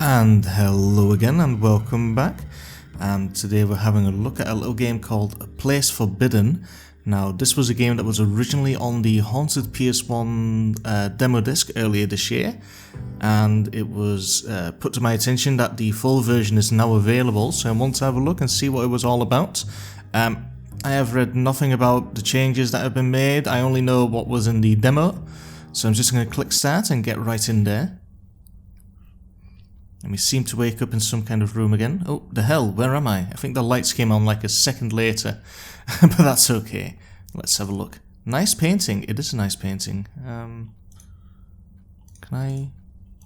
And hello again and welcome back, and today we're having a look at a little game called A Place Forbidden. Now this was a game that was originally on the Haunted PS1 demo disc earlier this year, and it was put to my attention that the full version is now available, so I want to have a look and see what it was all about. I have read nothing about the changes that have been made. I only know what was in the demo, so I'm just going to click start and get right in there. And we seem to wake up in some kind of room again. Oh, the hell, where am I? I think the lights came on like a second later, but that's okay. Let's have a look. Nice painting. It is a nice painting. Can I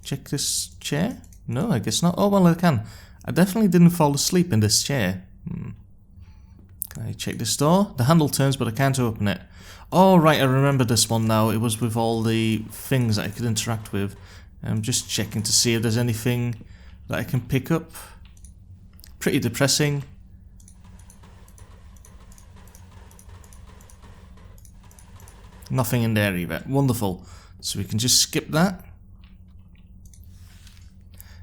check this chair? No, I guess not. Oh, well, I can. I definitely didn't fall asleep in this chair. Can I check this door? The handle turns, but I can't open it. Oh, right, I remember this one now. It was with all the things that I could interact with. I'm just checking to see if there's anything that I can pick up. Pretty depressing. Nothing in there either. Wonderful. So we can just skip that.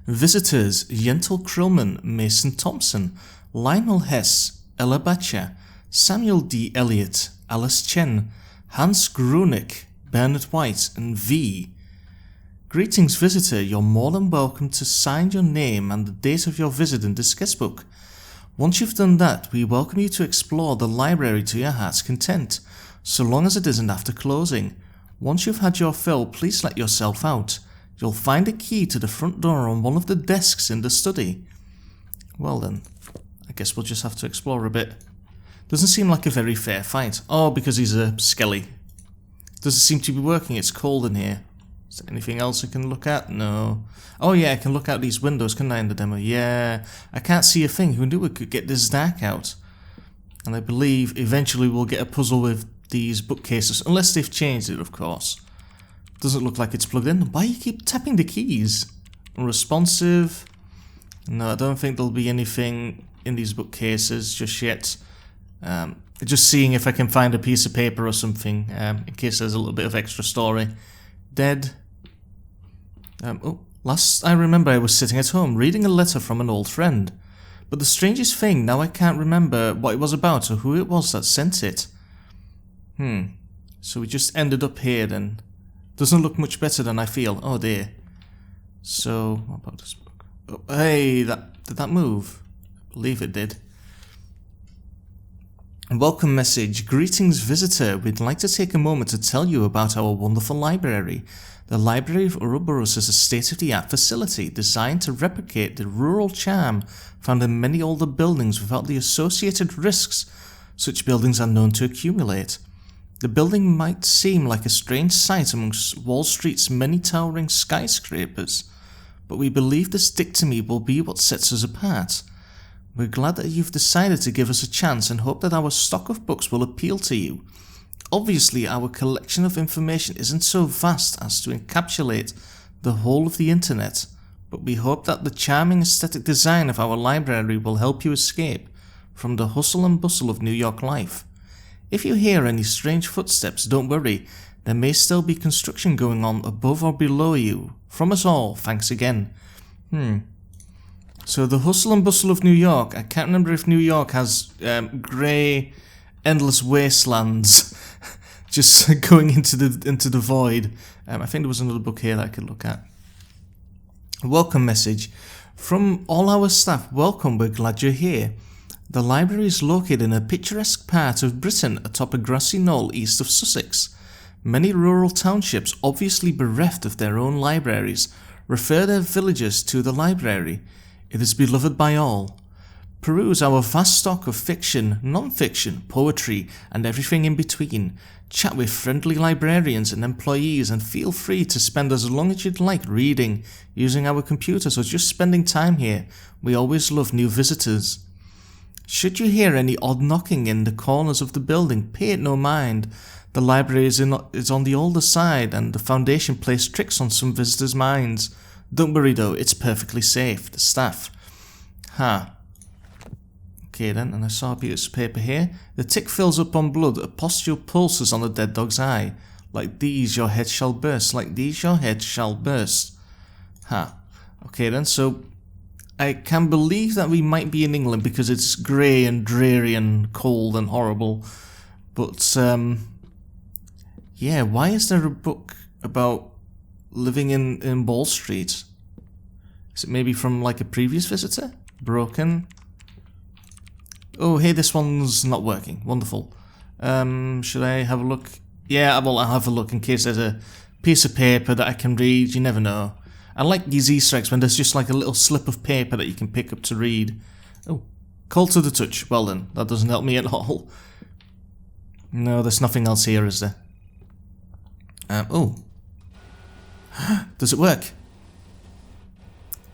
Visitors: Yentl Krillman, Mason Thompson, Lionel Hess, Ella Bacha, Samuel D. Elliott, Alice Chen, Hans Grunig, Bernard White, and V. Greetings, visitor. You're more than welcome to sign your name and the date of your visit in this sketchbook. Once you've done that, we welcome you to explore the library to your heart's content, so long as it isn't after closing. Once you've had your fill, please let yourself out. You'll find a key to the front door on one of the desks in the study. Well then, I guess we'll just have to explore a bit. Doesn't seem like a very fair fight. Oh, because he's a skelly. Doesn't seem to be working. It's cold in here. Is there anything else I can look at? No. Oh yeah, I can look out these windows, can I, in the demo? Yeah. I can't see a thing. Who knew it could get this dark out? And I believe eventually we'll get a puzzle with these bookcases, unless they've changed it, of course. Doesn't look like it's plugged in. Why do you keep tapping the keys? Unresponsive. No, I don't think there'll be anything in these bookcases just yet. Just seeing if I can find a piece of paper or something, in case there's a little bit of extra story. Dead. Last I remember I was sitting at home reading a letter from an old friend. But the strangest thing, now I can't remember what it was about or who it was that sent it. So we just ended up here then. Doesn't look much better than I feel. Oh dear. So, what about this book? Oh, hey, did that move? I believe it did. Welcome message. Greetings, visitor. We'd like to take a moment to tell you about our wonderful library. The Library of Ouroboros is a state-of-the-art facility designed to replicate the rural charm found in many older buildings without the associated risks such buildings are known to accumulate. The building might seem like a strange sight amongst Wall Street's many towering skyscrapers, but we believe this dictomy will be what sets us apart. We're glad that you've decided to give us a chance and hope that our stock of books will appeal to you. Obviously, our collection of information isn't so vast as to encapsulate the whole of the internet, but we hope that the charming aesthetic design of our library will help you escape from the hustle and bustle of New York life. If you hear any strange footsteps, don't worry. There may still be construction going on above or below you. From us all, thanks again. So the hustle and bustle of New York. I can't remember if New York has grey, endless wastelands just going into the void. I think there was another book here that I could look at. Welcome message. From all our staff, welcome, we're glad you're here. The library is located in a picturesque part of Britain atop a grassy knoll east of Sussex. Many rural townships, obviously bereft of their own libraries, refer their villagers to the library. It is beloved by all. Peruse our vast stock of fiction, non-fiction, poetry, and everything in between. Chat with friendly librarians and employees, and feel free to spend as long as you'd like reading, using our computers, or just spending time here. We always love new visitors. Should you hear any odd knocking in the corners of the building, pay it no mind. The library is on the older side, and the Foundation plays tricks on some visitors' minds. Don't worry though, it's perfectly safe. The staff. Okay then, and I saw a piece of paper here. The tick fills up on blood, a pustule pulses on the dead dog's eye. Like these your head shall burst, like these your head shall burst. Okay then, so I can believe that we might be in England because it's grey and dreary and cold and horrible. But, yeah, why is there a book about living in Ball Street? Is it maybe from like a previous visitor? Broken. Oh, hey, this one's not working. Wonderful. Should I have a look? Yeah, well, I'll have a look in case there's a piece of paper that I can read. You never know. I like these Easter eggs when there's just like a little slip of paper that you can pick up to read. Oh, cold to the touch. Well then, that doesn't help me at all. No, there's nothing else here, is there? Oh. Does it work?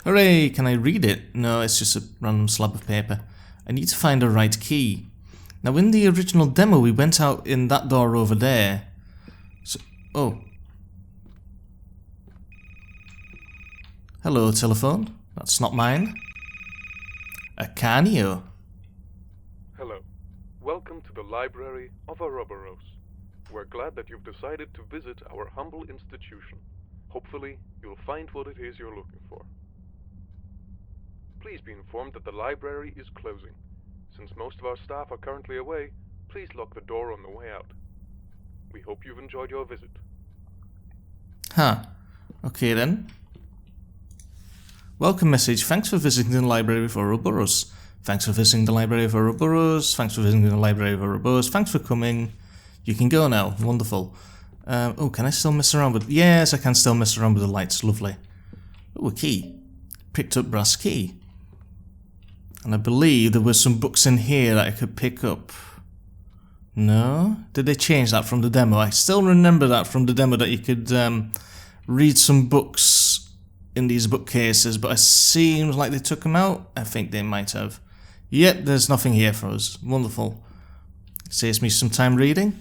Hooray, can I read it? No, it's just a random slab of paper. I need to find the right key. Now, in the original demo, we went out in that door over there. So, oh. Hello, telephone. That's not mine. A cameo. Hello. Welcome to the library of Ouroboros. We're glad that you've decided to visit our humble institution. Hopefully, you'll find what it is you're looking for. Please be informed that the library is closing. Since most of our staff are currently away, please lock the door on the way out. We hope you've enjoyed your visit. Huh. Okay then. Welcome message. Thanks for visiting the library of Ouroboros. Thanks for visiting the library of Ouroboros. Thanks for visiting the library of Ouroboros. Thanks for coming. You can go now. Wonderful. Oh, can I still mess around with... Yes, I can still mess around with the lights. Lovely. Oh, a key. Picked up brass key. And I believe there were some books in here that I could pick up. No? Did they change that from the demo? I still remember that from the demo that you could read some books in these bookcases, but it seems like they took them out. I think they might have. Yep, there's nothing here for us. Wonderful. Saves me some time reading.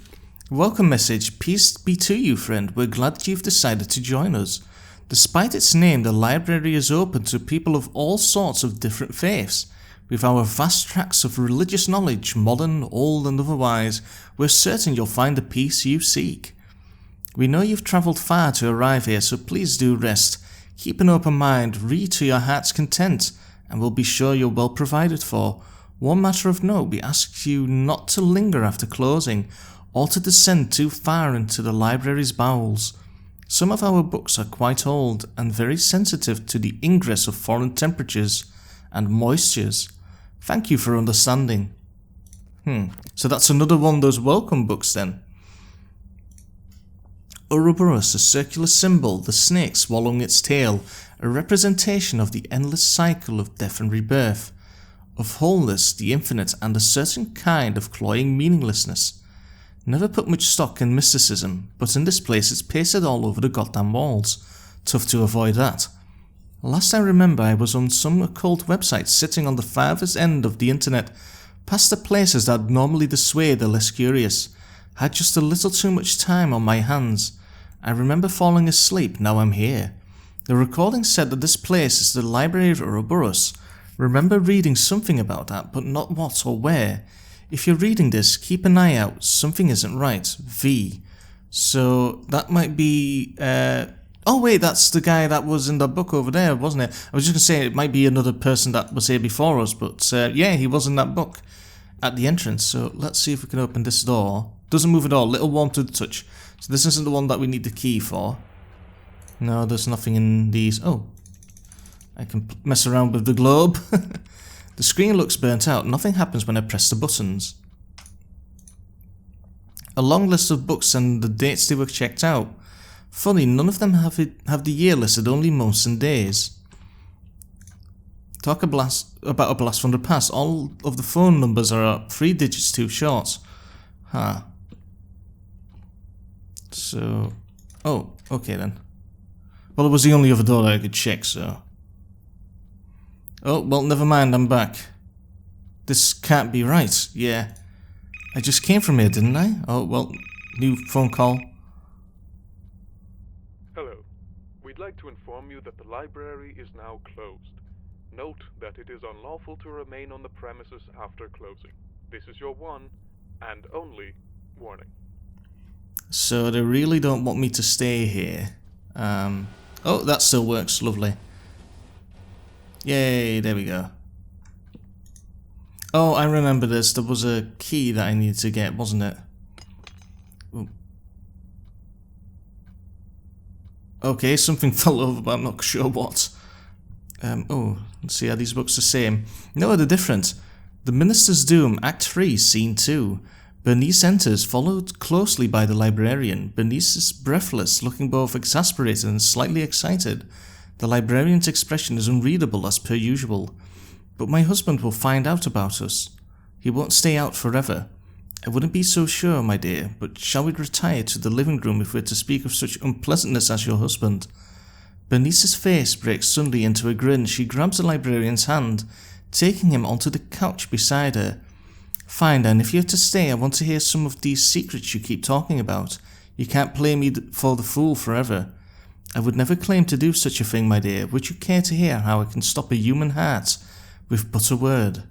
Welcome message. Peace be to you, friend. We're glad you've decided to join us. Despite its name, the library is open to people of all sorts of different faiths. With our vast tracts of religious knowledge, modern, old and otherwise, we're certain you'll find the peace you seek. We know you've travelled far to arrive here, so please do rest. Keep an open mind, read to your heart's content, and we'll be sure you're well provided for. One matter of note, we ask you not to linger after closing, or to descend too far into the library's bowels. Some of our books are quite old, and very sensitive to the ingress of foreign temperatures and moistures. Thank you for understanding. So that's another one of those welcome books then. Ouroboros, a circular symbol, the snake swallowing its tail, a representation of the endless cycle of death and rebirth, of wholeness, the infinite, and a certain kind of cloying meaninglessness. Never put much stock in mysticism, but in this place it's pasted all over the goddamn walls. Tough to avoid that. Last I remember, I was on some occult website sitting on the farthest end of the internet, past the places that normally dissuade the less curious. Had just a little too much time on my hands. I remember falling asleep, now I'm here. The recording said that this place is the library of Ouroboros. Remember reading something about that, but not what or where. If you're reading this, keep an eye out, something isn't right. V. So, that might be, oh wait, that's the guy that was in the book over there, wasn't it? I was just going to say it might be another person that was here before us, but yeah, he was in that book at the entrance. So let's see if we can open this door. Doesn't move at all, little warm to the touch. So this isn't the one that we need the key for. No, there's nothing in these. Oh, I can mess around with the globe. The screen looks burnt out. Nothing happens when I press the buttons. A long list of books and the dates they were checked out. Funny, none of them have the year listed, only months and days. Talk about a blast from the past. All of the phone numbers are 3 digits too short. Huh. So... oh, okay then. Well, it was the only other door that I could check, so... oh, well, never mind, I'm back. This can't be right, yeah. I just came from here, didn't I? Oh, well, new phone call. Hello. We'd like to inform you that the library is now closed. Note that it is unlawful to remain on the premises after closing. This is your one and only warning. So they really don't want me to stay here. Oh, that still works, lovely. Yay, there we go. Oh, I remember this. There was a key that I needed to get, wasn't it? Ooh. Okay, something fell over, but I'm not sure what. Oh, let's see, are these books the same? No, they're different. The Minister's Doom, Act 3, Scene 2. Bernice enters, followed closely by the librarian. Bernice is breathless, looking both exasperated and slightly excited. The librarian's expression is unreadable as per usual. But my husband will find out about us. He won't stay out forever. I wouldn't be so sure, my dear, but shall we retire to the living room if we're to speak of such unpleasantness as your husband? Bernice's face breaks suddenly into a grin. She grabs the librarian's hand, taking him onto the couch beside her. Fine then, if you're to stay, I want to hear some of these secrets you keep talking about. You can't play me for the fool forever. I would never claim to do such a thing, my dear. Would you care to hear how I can stop a human heart with but a word?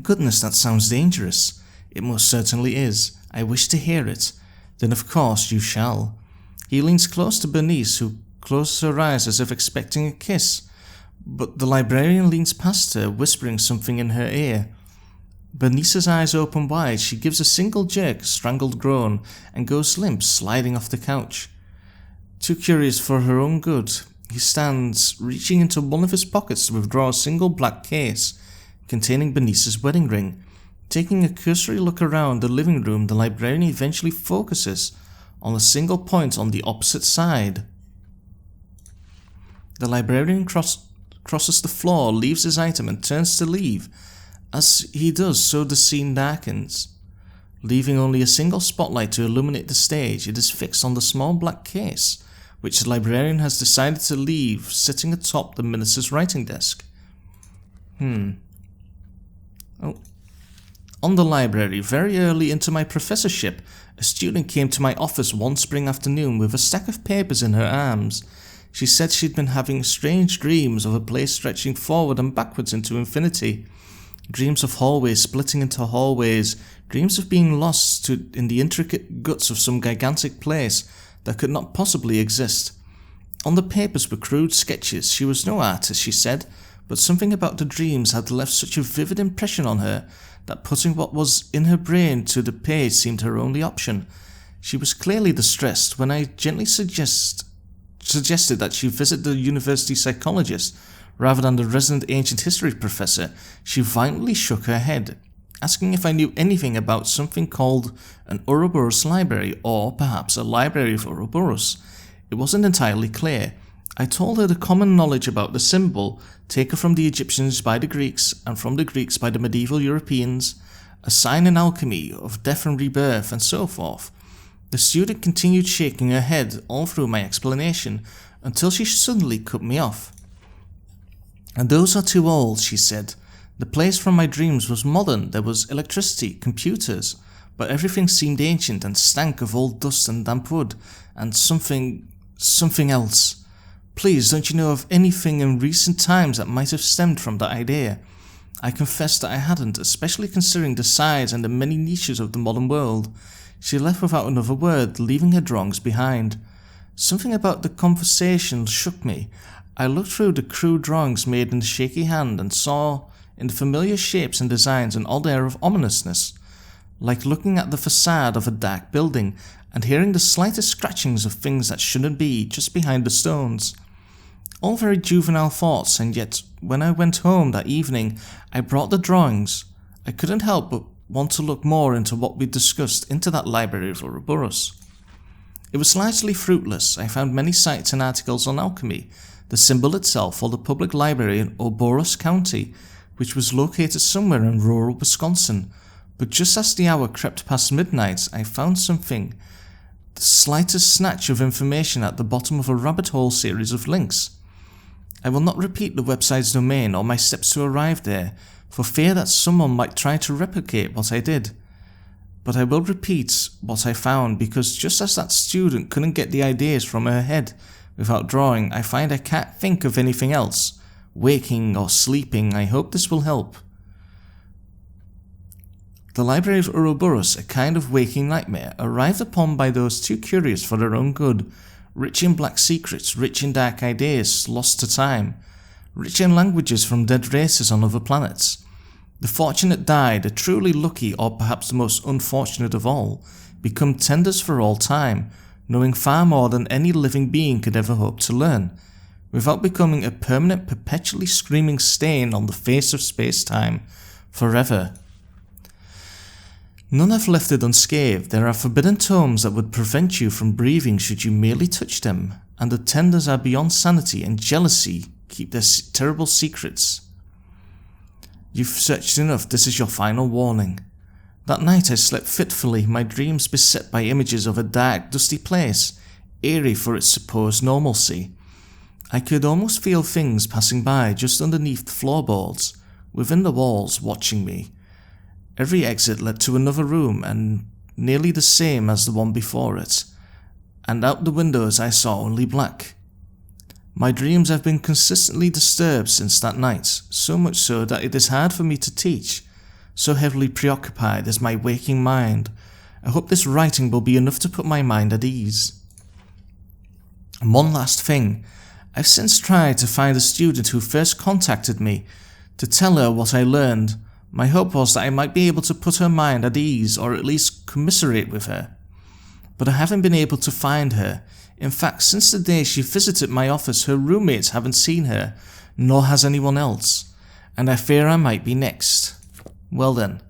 Goodness, that sounds dangerous. It most certainly is. I wish to hear it. Then of course you shall. He leans close to Bernice, who closes her eyes as if expecting a kiss. But the librarian leans past her, whispering something in her ear. Bernice's eyes open wide. She gives a single jerk, a strangled groan, and goes limp, sliding off the couch. Too curious for her own good, he stands, reaching into one of his pockets to withdraw a single black case containing Bernice's wedding ring. Taking a cursory look around the living room, the librarian eventually focuses on a single point on the opposite side. The librarian crosses the floor, leaves his item, and turns to leave. As he does, so the scene darkens, leaving only a single spotlight to illuminate the stage. It is fixed on the small black case, which the librarian has decided to leave sitting atop the minister's writing desk. On the library, very early into my professorship, a student came to my office one spring afternoon with a stack of papers in her arms. She said she'd been having strange dreams of a place stretching forward and backwards into infinity. Dreams of hallways splitting into hallways, dreams of being lost in the intricate guts of some gigantic place that could not possibly exist. On the papers were crude sketches. She was no artist, she said, but something about the dreams had left such a vivid impression on her that putting what was in her brain to the page seemed her only option. She was clearly distressed. When I gently suggested that she visit the university psychologist rather than the resident ancient history professor, she violently shook her head, asking if I knew anything about something called an Ouroboros library, or perhaps a library of Ouroboros. It wasn't entirely clear. I told her the common knowledge about the symbol, taken from the Egyptians by the Greeks, and from the Greeks by the medieval Europeans, a sign in alchemy of death and rebirth, and so forth. The student continued shaking her head all through my explanation, until she suddenly cut me off. And those are too old, she said. The place from my dreams was modern. There was electricity, computers, but everything seemed ancient and stank of old dust and damp wood, and something else. Please, don't you know of anything in recent times that might have stemmed from that idea? I confessed that I hadn't, especially considering the size and the many niches of the modern world. She left without another word, leaving her drawings behind. Something about the conversation shook me. I looked through the crude drawings made in the shaky hand and saw in the familiar shapes and designs an odd air of ominousness, like looking at the facade of a dark building and hearing the slightest scratchings of things that shouldn't be just behind the stones. All very juvenile thoughts, and yet when I went home that evening I brought the drawings. I couldn't help but want to look more into what we discussed, into that library of Ouroboros. It was largely fruitless. I found many sites and articles on alchemy, the symbol itself, or the public library in Ouroboros County, which was located somewhere in rural Wisconsin. But just as the hour crept past midnight, I found something, the slightest snatch of information at the bottom of a rabbit hole series of links. I will not repeat the website's domain or my steps to arrive there, for fear that someone might try to replicate what I did. But I will repeat what I found, because just as that student couldn't get the ideas from her head without drawing, I find I can't think of anything else. Waking or sleeping, I hope this will help. The Library of Ouroboros, a kind of waking nightmare, arrived upon by those too curious for their own good, rich in black secrets, rich in dark ideas, lost to time. rich in languages from dead races on other planets. The fortunate die, the truly lucky, or perhaps the most unfortunate of all, become tenders for all time, knowing far more than any living being could ever hope to learn, without becoming a permanent, perpetually screaming stain on the face of space-time, forever. None have left it unscathed. There are forbidden tomes that would prevent you from breathing should you merely touch them, and the tenders are beyond sanity and jealousy keep their terrible secrets. You've searched enough, this is your final warning. That night I slept fitfully, my dreams beset by images of a dark, dusty place, eerie for its supposed normalcy. I could almost feel things passing by just underneath the floorboards, within the walls, watching me. Every exit led to another room, and nearly the same as the one before it, and out the windows I saw only black. My dreams have been consistently disturbed since that night, so much so that it is hard for me to teach, so heavily preoccupied is my waking mind. I hope this writing will be enough to put my mind at ease. And one last thing, I've since tried to find the student who first contacted me, to tell her what I learned. My hope was that I might be able to put her mind at ease, or at least commiserate with her. But I haven't been able to find her. In fact, since the day she visited my office, her roommates haven't seen her, nor has anyone else, and I fear I might be next. Well then.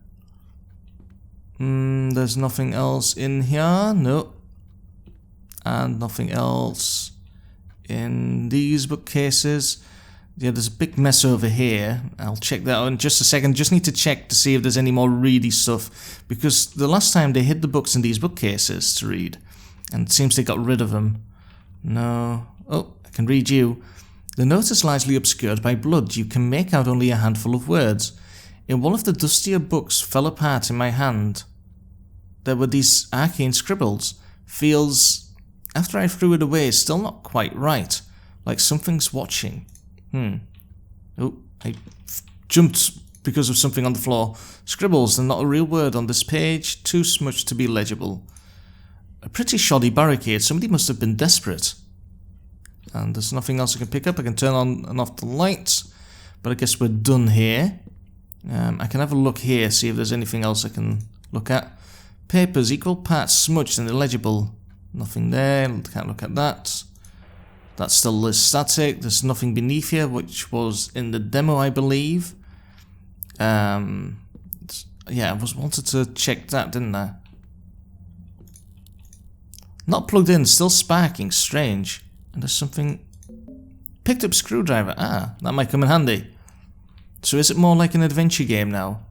There's nothing else in here, no. And nothing else in these bookcases. Yeah, there's a big mess over here. I'll check that out in just a second. Just need to check to see if there's any more ready stuff, because the last time they hid the books in these bookcases to read, and it seems they got rid of them. No. Oh, I can read you. The note is largely obscured by blood. You can make out only a handful of words. In one of the dustier books fell apart in my hand. There were these arcane scribbles. Feels, after I threw it away, still not quite right. Like something's watching. Oh, I jumped because of something on the floor. Scribbles, they're not a real word on this page. Too smudged to be legible. A pretty shoddy barricade. Somebody must have been desperate. And there's nothing else I can pick up. I can turn on and off the lights. But I guess we're done here. I can have a look here, see if there's anything else I can look at. Papers, equal parts smudged and illegible. Nothing there. Can't look at that. That still is static. There's nothing beneath here, which was in the demo, I believe. Yeah, I wanted to check that, didn't I? Not plugged in, still sparking. Strange. And there's something... Picked up screwdriver. Ah, that might come in handy. So is it more like an adventure game now?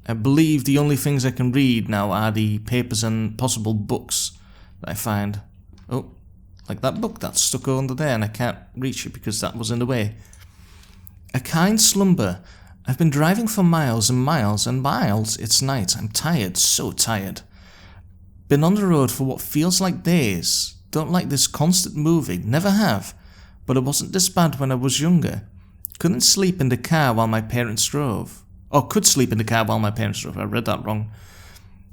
I believe the only things I can read now are the papers and possible books that I find. Oh, like that book that's stuck under there and I can't reach it because that was in the way. A kind slumber. I've been driving for miles and miles and miles. It's night. I'm tired, so tired. Been on the road for what feels like days. Don't like this constant moving. Never have. But it wasn't this bad when I was younger. Couldn't sleep in the car while my parents drove. Or could sleep in the car while my parents drove. I read that wrong.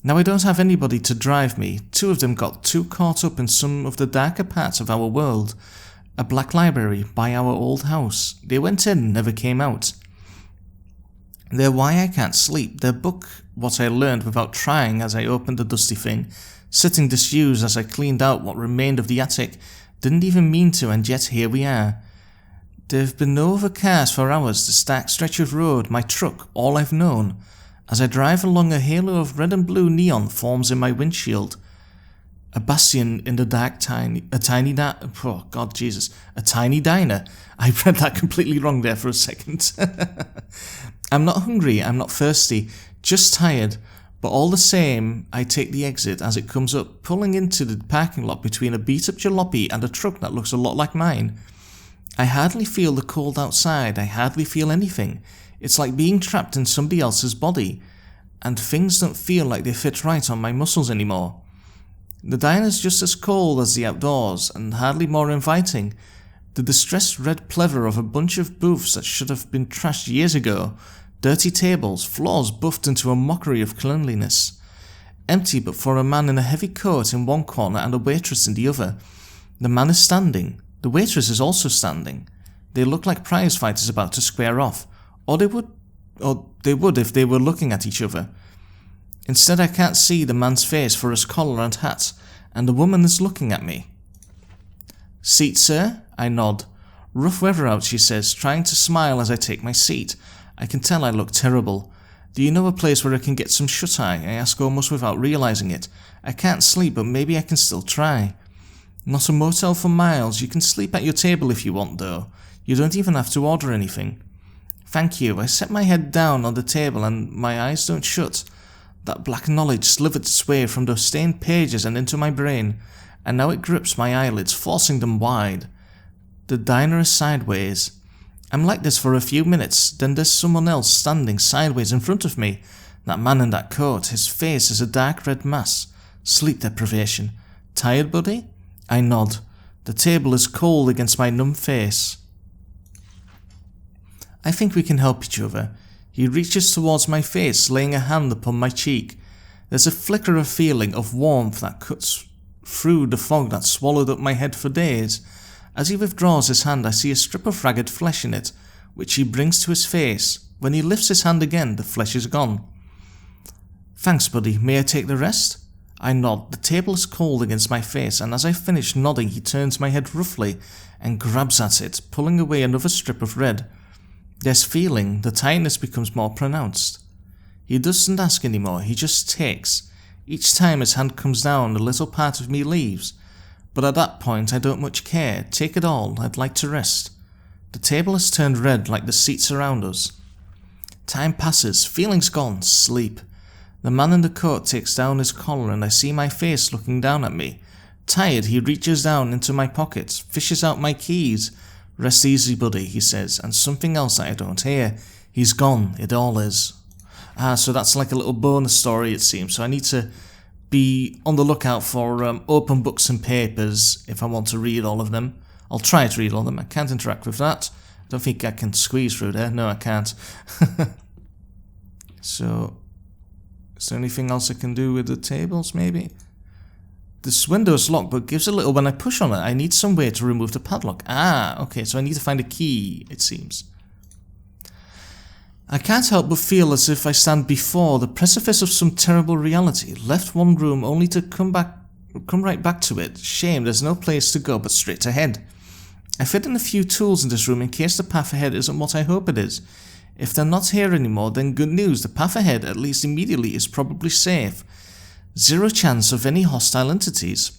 Now I don't have anybody to drive me. Two of them got too caught up in some of the darker parts of our world. A black library by our old house. They went in and never came out. They're why I can't sleep. Their book, what I learned without trying as I opened the dusty thing, sitting disused as I cleaned out what remained of the attic, didn't even mean to, and yet here we are. There've been no other cars for hours, the stark stretch of road, my truck, all I've known. As I drive along, a halo of red and blue neon forms in my windshield. A bastion in the dark, a tiny diner. I read that completely wrong there for a second. I'm not hungry, I'm not thirsty, just tired, but all the same, I take the exit as it comes up, pulling into the parking lot between a beat-up jalopy and a truck that looks a lot like mine. I hardly feel the cold outside, I hardly feel anything. It's like being trapped in somebody else's body, and things don't feel like they fit right on my muscles anymore. The diner's just as cold as the outdoors, and hardly more inviting. The distressed red pleather of a bunch of booths that should have been trashed years ago. Dirty tables, floors buffed into a mockery of cleanliness. Empty but for a man in a heavy coat in one corner and a waitress in the other. The man is standing. The waitress is also standing. They look like prize fighters about to square off. Or they would if they were looking at each other. Instead, I can't see the man's face for his collar and hat, and the woman is looking at me. "Seat, sir?" I nod. "Rough weather out," she says, trying to smile as I take my seat. I can tell I look terrible. "Do you know a place where I can get some shut-eye?" I ask almost without realizing it. I can't sleep, but maybe I can still try. "Not a motel for miles. You can sleep at your table if you want, though. You don't even have to order anything." "Thank you." I set my head down on the table and my eyes don't shut. That black knowledge slithered its way from those stained pages and into my brain, and now it grips my eyelids, forcing them wide. The diner is sideways. I'm like this for a few minutes, then there's someone else standing sideways in front of me. That man in that coat, his face is a dark red mass. Sleep deprivation. "Tired, buddy?" I nod. The table is cold against my numb face. I think we can help each other. He reaches towards my face, laying a hand upon my cheek. There's a flicker of feeling of warmth that cuts through the fog that swallowed up my head for days. As he withdraws his hand, I see a strip of ragged flesh in it, which he brings to his face. When he lifts his hand again, the flesh is gone. "Thanks, buddy. May I take the rest?" I nod. The table is cold against my face, and as I finish nodding, he turns my head roughly and grabs at it, pulling away another strip of red. There's feeling. The tightness becomes more pronounced. He doesn't ask anymore, he just takes. Each time his hand comes down, a little part of me leaves. But at that point, I don't much care. Take it all, I'd like to rest. The table has turned red like the seats around us. Time passes, feeling's gone, sleep. The man in the coat takes down his collar and I see my face looking down at me. Tired, he reaches down into my pockets, fishes out my keys. "Rest easy, buddy," he says, and something else that I don't hear. He's gone, it all is. So that's like a little bonus story, it seems. So I need to be on the lookout for open books and papers if I want to read all of them. I'll try to read all of them. I can't interact with that. I don't think I can squeeze through there. No, I can't. So, is there anything else I can do with the tables, maybe? This window is locked, but gives a little when I push on it. I need some way to remove the padlock. Okay, so I need to find a key, it seems. I can't help but feel as if I stand before the precipice of some terrible reality. Left one room only to come right back to it. Shame, there's no place to go but straight ahead. I fit in a few tools in this room in case the path ahead isn't what I hope it is. If they're not here anymore, then good news. The path ahead, at least immediately, is probably safe. Zero chance of any hostile entities.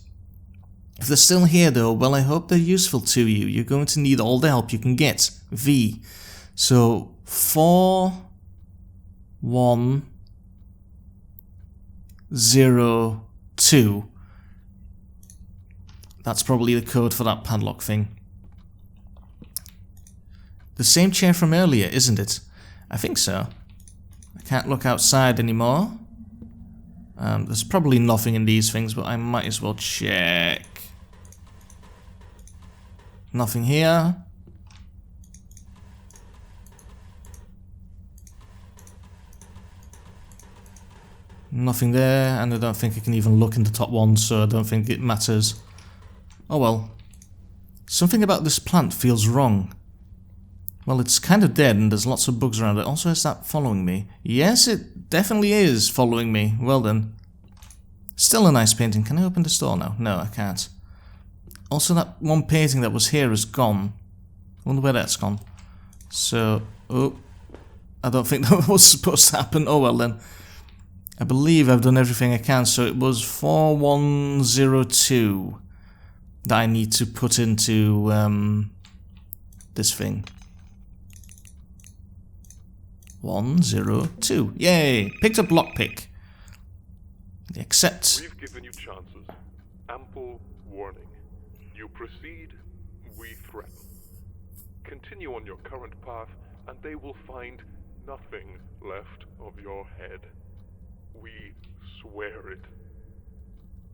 If they're still here though, well, I hope they're useful to you. You're going to need all the help you can get. V. So 4102. That's probably the code for that padlock thing. The same chair from earlier, isn't it? I think so. I can't look outside anymore. There's probably nothing in these things, but I might as well check. Nothing here. Nothing there, and I don't think I can even look in the top one, so I don't think it matters. Oh well. Something about this plant feels wrong. Well, it's kind of dead and there's lots of bugs around it. Also, is that following me? Yes, it definitely is following me. Well then. Still a nice painting. Can I open the store now? No, I can't. Also, that one painting that was here is gone. I wonder where that's gone. So, oh, I don't think that was supposed to happen. Oh well then. I believe I've done everything I can. So it was 4102 that I need to put into this thing. 102. Yay! Picked up lockpick. Accept. We've given you chances. Ample warning. You proceed, we threaten. Continue on your current path, and they will find nothing left of your head. We swear it.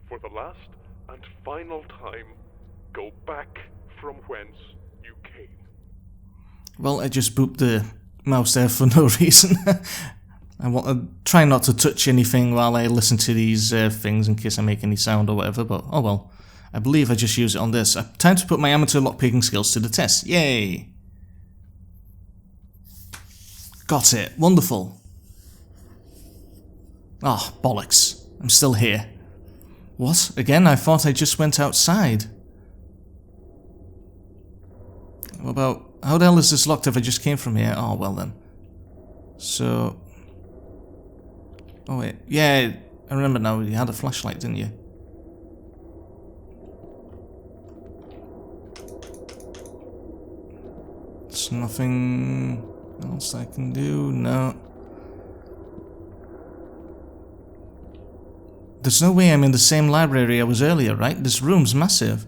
For the last and final time, go back from whence you came. Well, I just booped the mouse there for no reason. I want to try not to touch anything while I listen to these things in case I make any sound or whatever, but oh well. I believe I just use it on this. Time to put my amateur lockpicking skills to the test. Yay! Got it. Wonderful. Ah, bollocks. I'm still here. What? Again? I thought I just went outside. What about... How the hell is this locked if I just came from here? Oh, well then. So... Oh wait. Yeah, I remember now. You had a flashlight, didn't you? There's nothing else I can do. No. There's no way I'm in the same library I was earlier, right? This room's massive.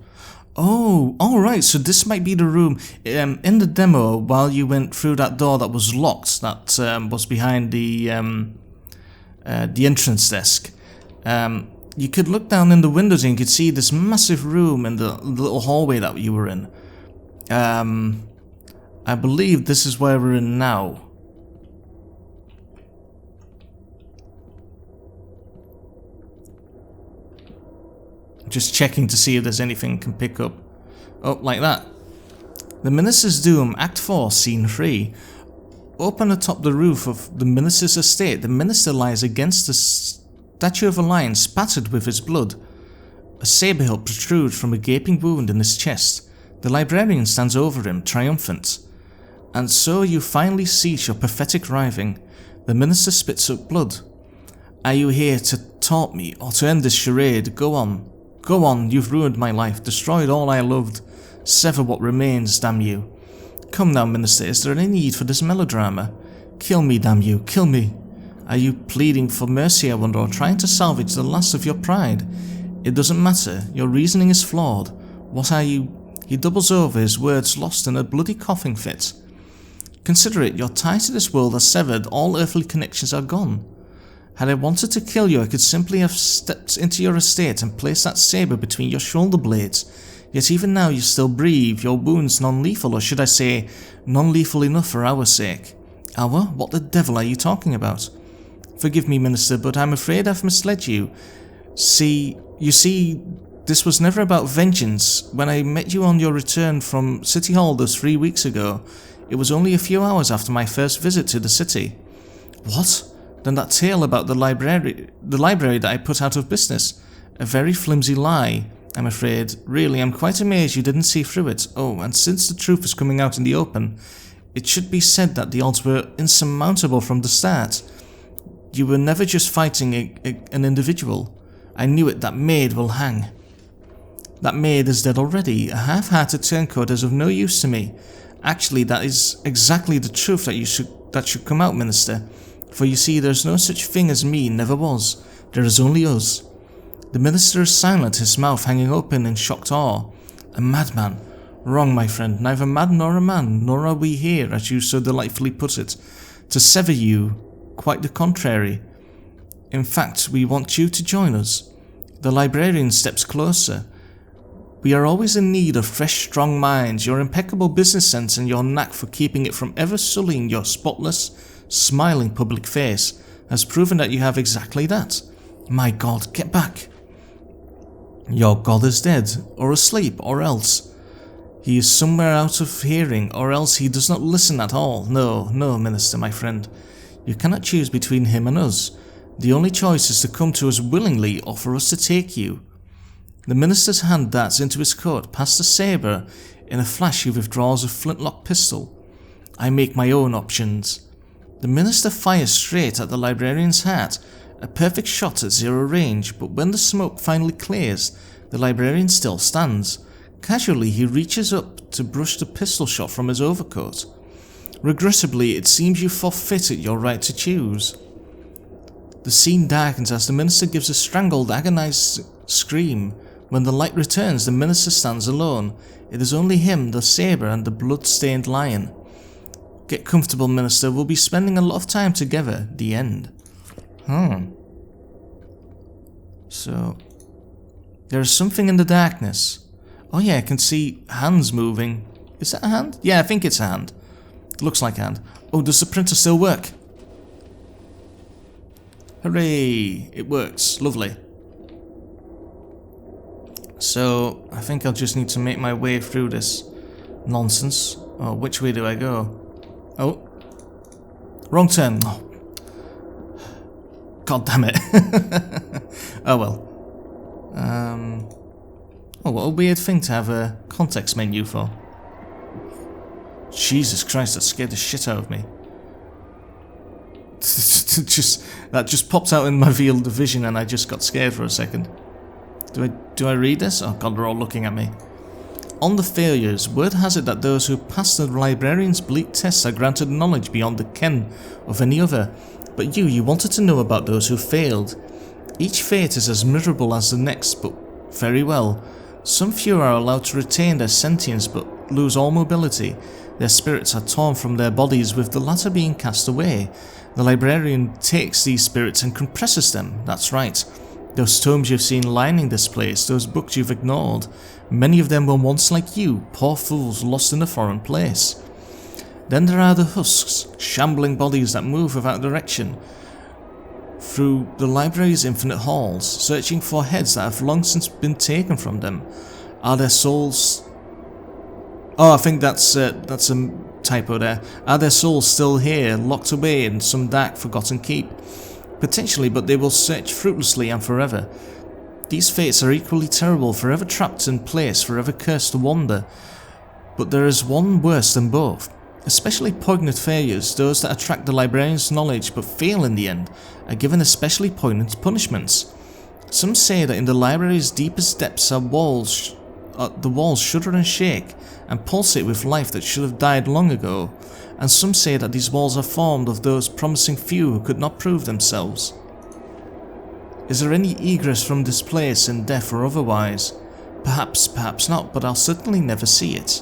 Oh, alright, so this might be the room. In the demo, while you went through that door that was locked, that was behind the entrance desk, you could look down in the windows and you could see this massive room in the little hallway that you were in. I believe this is where we're in now. Just checking to see if there's anything I can pick up. Oh, like that. The Minister's Doom, Act 4, Scene 3. Open atop the roof of the Minister's estate, the Minister lies against the statue of a lion spattered with his blood. A saber hilt protrudes from a gaping wound in his chest. The librarian stands over him, triumphant. And so you finally cease your pathetic writhing. The Minister spits up blood. Are you here to taunt me or to end this charade? Go on. Go on, you've ruined my life, destroyed all I loved. Sever what remains, damn you. Come now, Minister, is there any need for this melodrama? Kill me, damn you, kill me. Are you pleading for mercy, I wonder, or trying to salvage the last of your pride? It doesn't matter, your reasoning is flawed. What are you... He doubles over, his words lost in a bloody coughing fit. Consider it, your tie to this world are severed, all earthly connections are gone. Had I wanted to kill you, I could simply have stepped into your estate and placed that saber between your shoulder blades. Yet even now you still breathe, your wounds non-lethal, or should I say, non-lethal enough for our sake. Our? What the devil are you talking about? Forgive me, Minister, but I'm afraid I've misled you. You see, this was never about vengeance. When I met you on your return from City Hall those 3 weeks ago, it was only a few hours after my first visit to the city. What? Then that tale about the library that I put out of business. A very flimsy lie, I'm afraid. Really, I'm quite amazed you didn't see through it. Oh, and since the truth is coming out in the open, it should be said that the odds were insurmountable from the start. You were never just fighting an individual. I knew it, that maid will hang. That maid is dead already. A half-hearted turncoat is of no use to me. Actually, that is exactly the truth that should come out, Minister. For you see, there's no such thing as me, never was. There is only us. The Minister is silent, his mouth hanging open in shocked awe. A madman. Wrong, my friend. Neither mad nor a man, nor are we here, as you so delightfully put it, to sever you. Quite the contrary. In fact, we want you to join us. The librarian steps closer. We are always in need of fresh, strong minds. Your impeccable business sense and your knack for keeping it from ever sullying your spotless, smiling public face has proven that you have exactly that. My God, get back. Your God is dead, or asleep, or else. He is somewhere out of hearing, or else he does not listen at all. No, no, Minister, my friend. You cannot choose between him and us. The only choice is to come to us willingly, or for us to take you. The Minister's hand darts into his coat, past the sabre. In a flash he withdraws a flintlock pistol. I make my own options. The Minister fires straight at the librarian's heart, a perfect shot at zero range, but when the smoke finally clears, the librarian still stands. Casually he reaches up to brush the pistol shot from his overcoat. Regrettably, it seems you forfeited your right to choose. The scene darkens as the Minister gives a strangled, agonized scream. When the light returns, the Minister stands alone. It is only him, the sabre, and the blood-stained lion. Get comfortable, Minister. We'll be spending a lot of time together. The end. So, there is something in the darkness. Oh yeah, I can see hands moving. Is that a hand? Yeah, I think it's a hand. It looks like a hand. Oh, does the printer still work? Hooray! It works. Lovely. So, I think I'll just need to make my way through this nonsense. Oh, which way do I go? Oh. Wrong turn. Oh. God damn it. Oh well. Oh, what a weird thing to have a context menu for. Jesus Christ, that scared the shit out of me. That just popped out in my field of vision and I just got scared for a second. Do I read this? Oh god, they're all looking at me. On the failures, word has it that those who pass the librarian's bleak tests are granted knowledge beyond the ken of any other. But you wanted to know about those who failed. Each fate is as miserable as the next, but very well. Some few are allowed to retain their sentience but lose all mobility. Their spirits are torn from their bodies, with the latter being cast away. The librarian takes these spirits and compresses them. That's right. Those tomes you've seen lining this place, those books you've ignored, many of them were once like you, poor fools lost in a foreign place. Then there are the husks, shambling bodies that move without direction through the library's infinite halls, searching for heads that have long since been taken from them. Are their souls... Oh, I think that's a typo there. Are their souls still here, locked away in some dark, forgotten keep? Potentially, but they will search fruitlessly and forever. These fates are equally terrible, forever trapped in place, forever cursed to wander. But there is one worse than both. Especially poignant failures, those that attract the librarian's knowledge but fail in the end, are given especially poignant punishments. Some say that in the library's deepest depths are walls, the walls shudder and shake and pulsate with life that should have died long ago, and some say that these walls are formed of those promising few who could not prove themselves. Is there any egress from this place in death or otherwise? Perhaps, perhaps not, but I'll certainly never see it.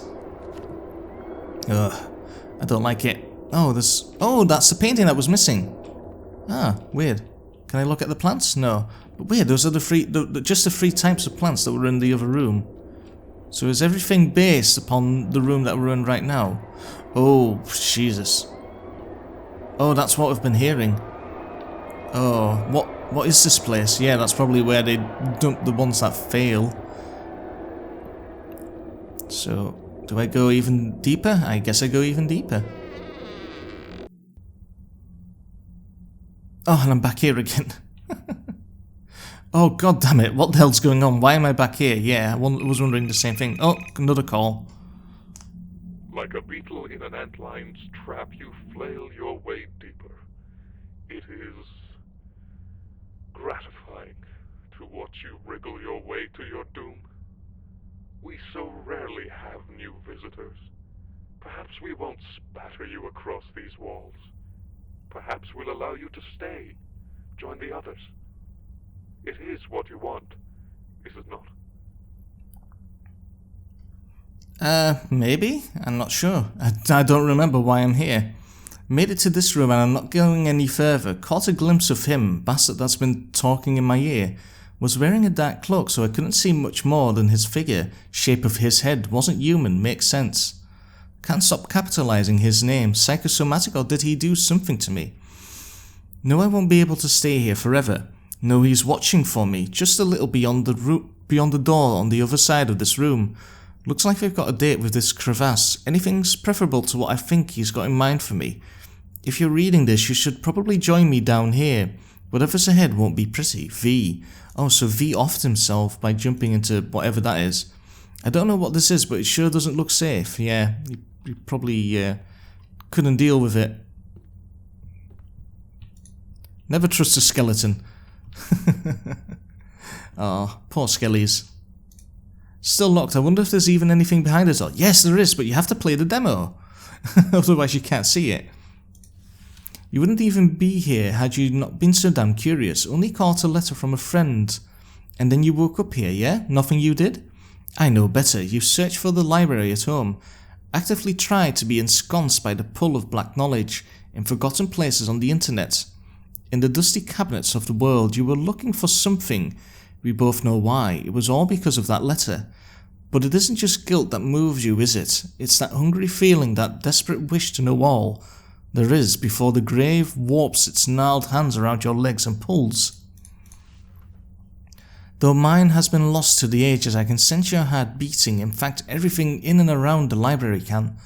Ugh. I don't like it. Oh, that's the painting that was missing. Ah, weird. Can I look at the plants? No. But weird, those are just the three types of plants that were in the other room. So is everything based upon the room that we're in right now? Oh, Jesus. Oh, that's what I've been hearing. Oh, what is this place? Yeah, that's probably where they dump the ones that fail. So... do I go even deeper? I guess I go even deeper. Oh, and I'm back here again. Oh, god damn it, what the hell's going on? Why am I back here? Yeah, I was wondering the same thing. Oh, another call. Like a beetle in an antline's trap, you flail your way deeper. It is gratifying to watch you wriggle your way to your doom. We so rarely have new visitors. Perhaps we won't spatter you across these walls. Perhaps we'll allow you to stay. Join the others. It is what you want, is it not? Maybe? I'm not sure. I don't remember why I'm here. Made it to this room and I'm not going any further. Caught a glimpse of him, bastard that's been talking in my ear. Was wearing a dark cloak, so I couldn't see much more than his figure. Shape of his head wasn't human, makes sense. Can't stop capitalizing his name. Psychosomatic, or did he do something to me? No, I won't be able to stay here forever. No, he's watching for me, just a little beyond the door on the other side of this room. Looks like we've got a date with this crevasse. Anything's preferable to what I think he's got in mind for me. If you're reading this, you should probably join me down here. Whatever's ahead won't be pretty. V. Oh, so V offed himself by jumping into whatever that is. I don't know what this is, but it sure doesn't look safe. Yeah, he probably couldn't deal with it. Never trust a skeleton. Oh, poor skellies. Still locked. I wonder if there's even anything behind it all. Yes, there is, but you have to play the demo. Otherwise you can't see it. You wouldn't even be here had you not been so damn curious. Only caught a letter from a friend. And then you woke up here, yeah? Nothing you did? I know better. You searched for the library at home. Actively tried to be ensconced by the pull of black knowledge in forgotten places on the internet. In the dusty cabinets of the world, you were looking for something. We both know why. It was all because of that letter. But it isn't just guilt that moves you, is it? It's that hungry feeling, that desperate wish to know all there is before the grave warps its gnarled hands around your legs and pulls. Though mine has been lost to the ages, I can sense your heart beating. In fact, everything in and around the library can.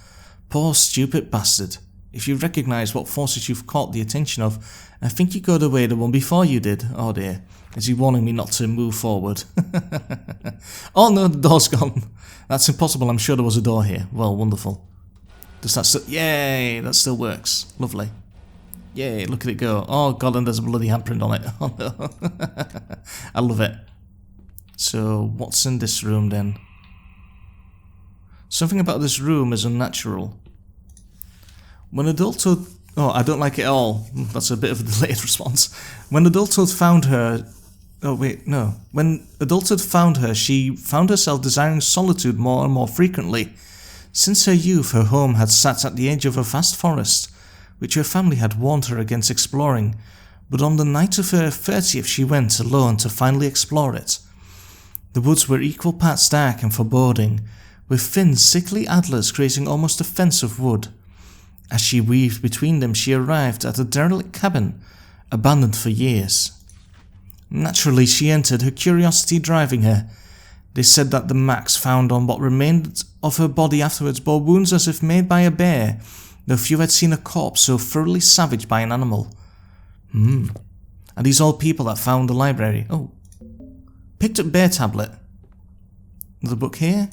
Poor stupid bastard. If you recognise what forces you've caught the attention of, I think you got away the one before you did. Oh dear. Is he warning me not to move forward? Oh no, the door's gone. That's impossible. I'm sure there was a door here. Well, wonderful. Does that still... Yay! That still works. Lovely. Yay, look at it go. Oh god, and there's a bloody handprint on it. Oh no. I love it. So, what's in this room then? Something about this room is unnatural. When adulthood... Oh, I don't like it at all. That's a bit of a delayed response. When adulthood found her... Oh, wait, no. When adulthood found her, she found herself desiring solitude more and more frequently. Since her youth, her home had sat at the edge of a vast forest, which her family had warned her against exploring, but on the night of her 30th she went alone to finally explore it. The woods were equal parts dark and foreboding, with thin, sickly antlers creating almost a fence of wood. As she weaved between them, she arrived at a derelict cabin, abandoned for years. Naturally, she entered, her curiosity driving her. They said that the marks found on what remained of her body afterwards bore wounds as if made by a bear, though few had seen a corpse so thoroughly savaged by an animal. Are these all people that found the library? Oh. Picked up bear tablet. Another book here.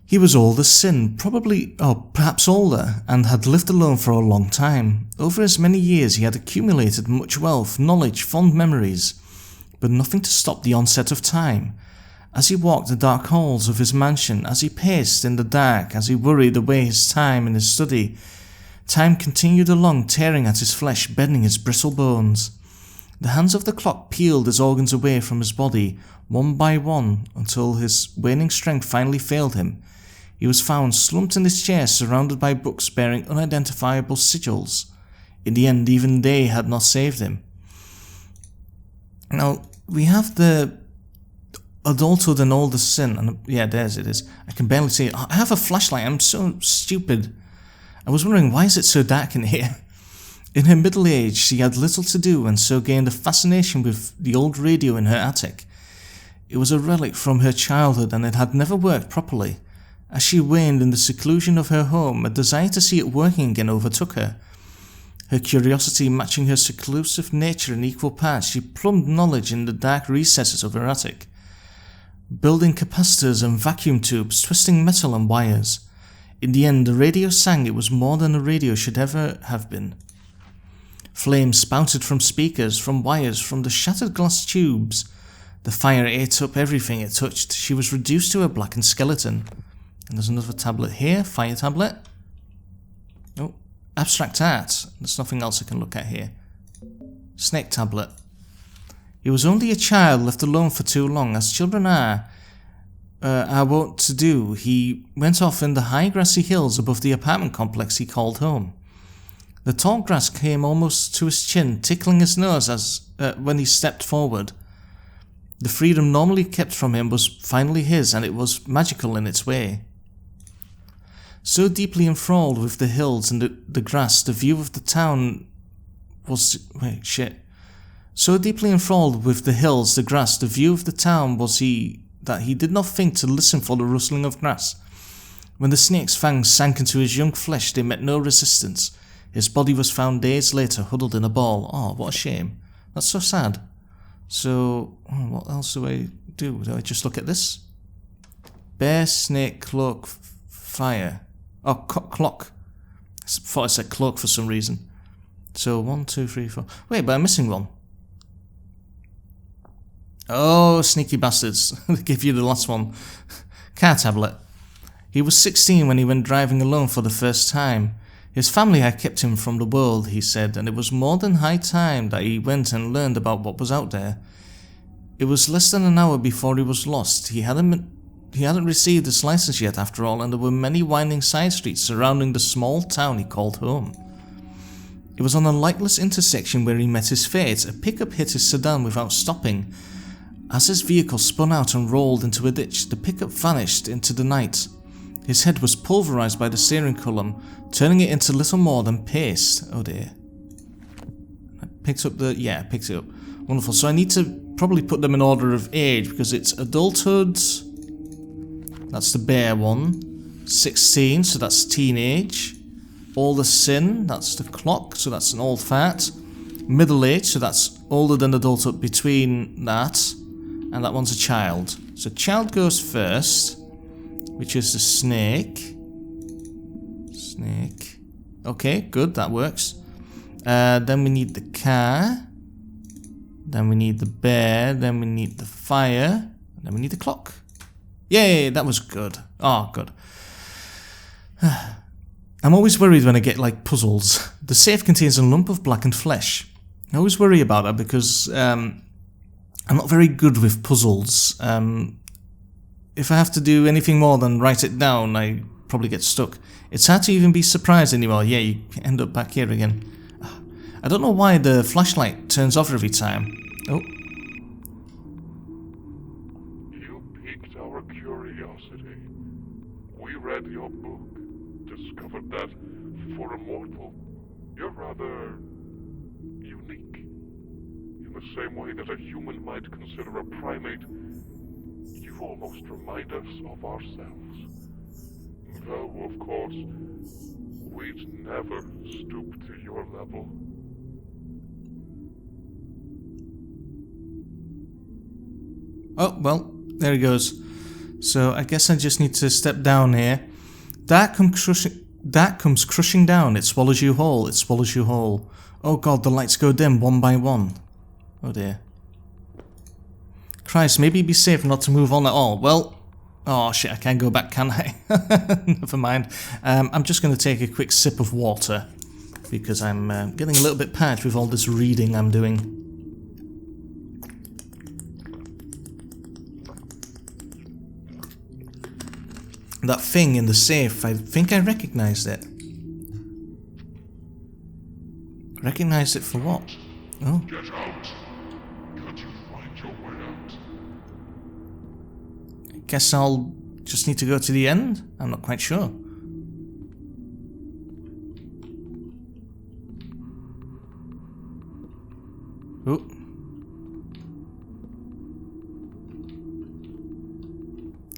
He was old as sin, probably, or perhaps older, and had lived alone for a long time. Over as many years he had accumulated much wealth, knowledge, fond memories, but nothing to stop the onset of time. As he walked the dark halls of his mansion, as he paced in the dark, as he worried away his time in his study, time continued along, tearing at his flesh, bending his brittle bones. The hands of the clock peeled his organs away from his body, one by one, until his waning strength finally failed him. He was found slumped in his chair, surrounded by books bearing unidentifiable sigils. In the end, even they had not saved him. Now, we have the adulthood and older sin, and yeah, there's it is. I can barely see it. I have a flashlight, I'm so stupid. I was wondering, why is it so dark in here? In her middle age, she had little to do, and so gained a fascination with the old radio in her attic. It was a relic from her childhood, and it had never worked properly. As she waned in the seclusion of her home, a desire to see it working again overtook her. Her curiosity matching her seclusive nature in equal parts, she plumbed knowledge in the dark recesses of her attic, building capacitors and vacuum tubes, twisting metal and wires. In the end, the radio sang it was more than a radio should ever have been. Flames spouted from speakers, from wires, from the shattered glass tubes. The fire ate up everything it touched. She was reduced to a blackened skeleton. And there's another tablet here, fire tablet. Oh, abstract art. There's nothing else I can look at here. Snake tablet. He was only a child left alone for too long, as children are wont to do. He went off in the high grassy hills above the apartment complex he called home. The tall grass came almost to his chin, tickling his nose as when he stepped forward. The freedom normally kept from him was finally his, and it was magical in its way. So deeply enthralled with the hills and the grass, the view of the town was... So deeply enthralled with the hills, the grass, the view of the town was he, that he did not think to listen for the rustling of grass. When the snake's fangs sank into his young flesh, they met no resistance. His body was found days later, huddled in a ball. Oh, what a shame. That's so sad. So, what else do I do? Do I just look at this? Bear, snake, cloak, fire. Oh, clock. I thought I said cloak for some reason. So, 1, 2, 3, 4. Wait, but I'm missing one. Oh, sneaky bastards. They give you the last one. Car tablet. He was 16 when he went driving alone for the first time. His family had kept him from the world, he said, and it was more than high time that he went and learned about what was out there. It was less than an hour before he was lost. He hadn't received his license yet, after all, and there were many winding side streets surrounding the small town he called home. It was on a lightless intersection where he met his fate. A pickup hit his sedan without stopping. As his vehicle spun out and rolled into a ditch, the pickup vanished into the night. His head was pulverized by the steering column, turning it into little more than paste. Oh dear. I picked up the... yeah, I picked it up. Wonderful. So I need to probably put them in order of age, because it's adulthood. That's the bear one. 16, so that's teenage. older sin, that's the clock, so that's an old fart. Middle age, so that's older than adulthood between that. And that one's a child. So child goes first, which is the snake. Snake. Okay, good, that works. Then we need the car. Then we need the bear. Then we need the fire. And then we need the clock. Yay, that was good. Oh, good. I'm always worried when I get like puzzles. The safe contains a lump of blackened flesh. I always worry about that because I'm not very good with puzzles. If I have to do anything more than write it down, I probably get stuck. It's hard to even be surprised anymore. Yeah, you end up back here again. I don't know why the flashlight turns off every time. Oh. You piqued our curiosity. We read your book, discovered that for a mortal, you're rather unique. In the same way that a human might consider a primate, you almost remind us of ourselves. Though, of course, we'd never stoop to your level. Oh, well, there he goes. So I guess I just need to step down here. That comes crushing down. It swallows you whole. It swallows you whole. Oh god, the lights go dim one by one. Oh dear. Christ, maybe it'd be safe not to move on at all. Well, oh shit, I can't go back, can I? Never mind. I'm just going to take a quick sip of water because I'm getting a little bit parched with all this reading I'm doing. That thing in the safe, I think I recognized it. Recognized it for what? Oh. Get out! Can't you find your way out? I guess I'll just need to go to the end? I'm not quite sure. Oh.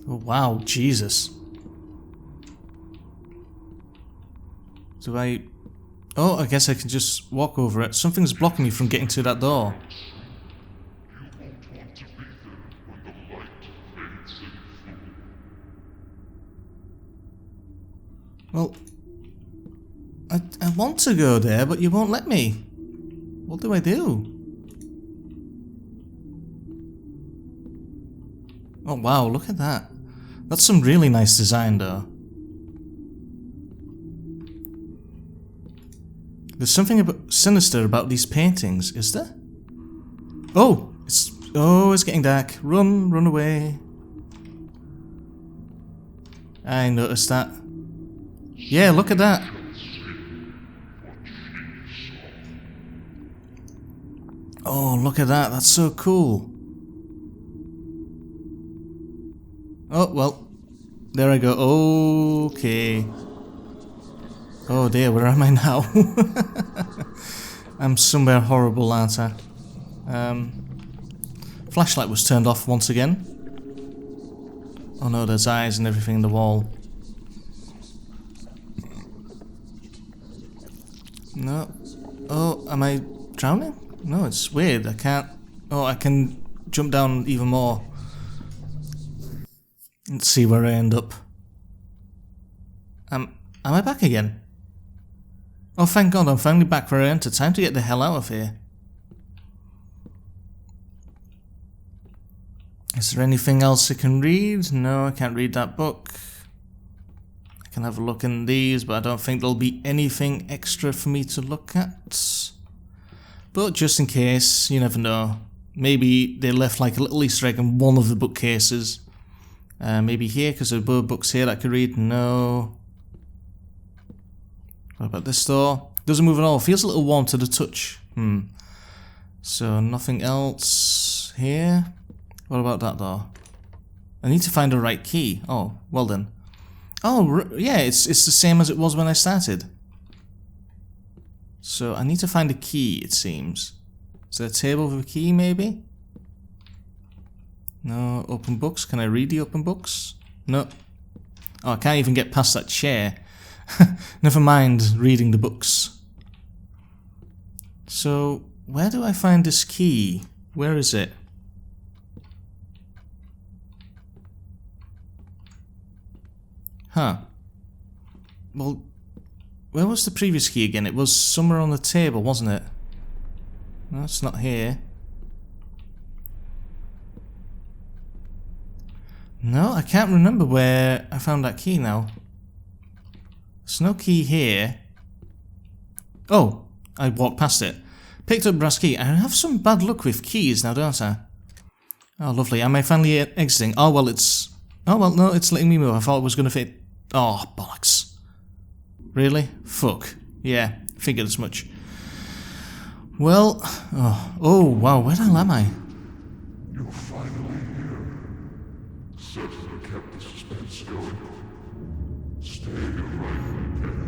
Oh wow, Jesus. Do I... Oh, I guess I can just walk over it. Something's blocking me from getting to that door. Well, I want to go there, but you won't let me. What do I do? Oh wow, look at that. That's some really nice design though. There's something sinister about these paintings, is there? Oh, it's getting dark. Run away. I noticed that. Yeah, look at that. Oh, look at that. That's so cool. Oh, well. There I go. Okay. Oh dear, where am I now? I'm somewhere horrible, aren't I? Flashlight was turned off once again. Oh no, there's eyes and everything in the wall. No. Oh, am I drowning? No, it's weird. I can't... Oh, I can jump down even more. Let's see where I end up. Am I back again? Oh, thank God, I'm finally back where I entered. Time to get the hell out of here. Is there anything else I can read? No, I can't read that book. I can have a look in these, but I don't think there'll be anything extra for me to look at. But just in case, you never know. Maybe they left like a little Easter egg in one of the bookcases. Maybe here, because there were books here that I could read. No. What about this door? Doesn't move at all. Feels a little warm to the touch. So nothing else here. What about that door? I need to find the right key. Oh, well then. Oh, yeah, it's the same as it was when I started. So I need to find a key, it seems. Is there a table with a key, maybe? No, open books. Can I read the open books? No. Oh, I can't even get past that chair. Never mind reading the books. So, where do I find this key? Where is it? Huh. Well, where was the previous key again? It was somewhere on the table, wasn't it? No, it's not here. No, I can't remember where I found that key now. There's no key here. Oh, I walked past it. Picked up brass key. I have some bad luck with keys now, don't I? Oh, lovely. Am I finally exiting? Oh, well, it's... Oh, well, no, it's letting me move. I thought it was going to fit... Oh, bollocks. Really? Fuck. Yeah, figured as much. Well... Oh, wow, where the hell am I? You're finally here. Certainly kept the suspense going. Stay right there.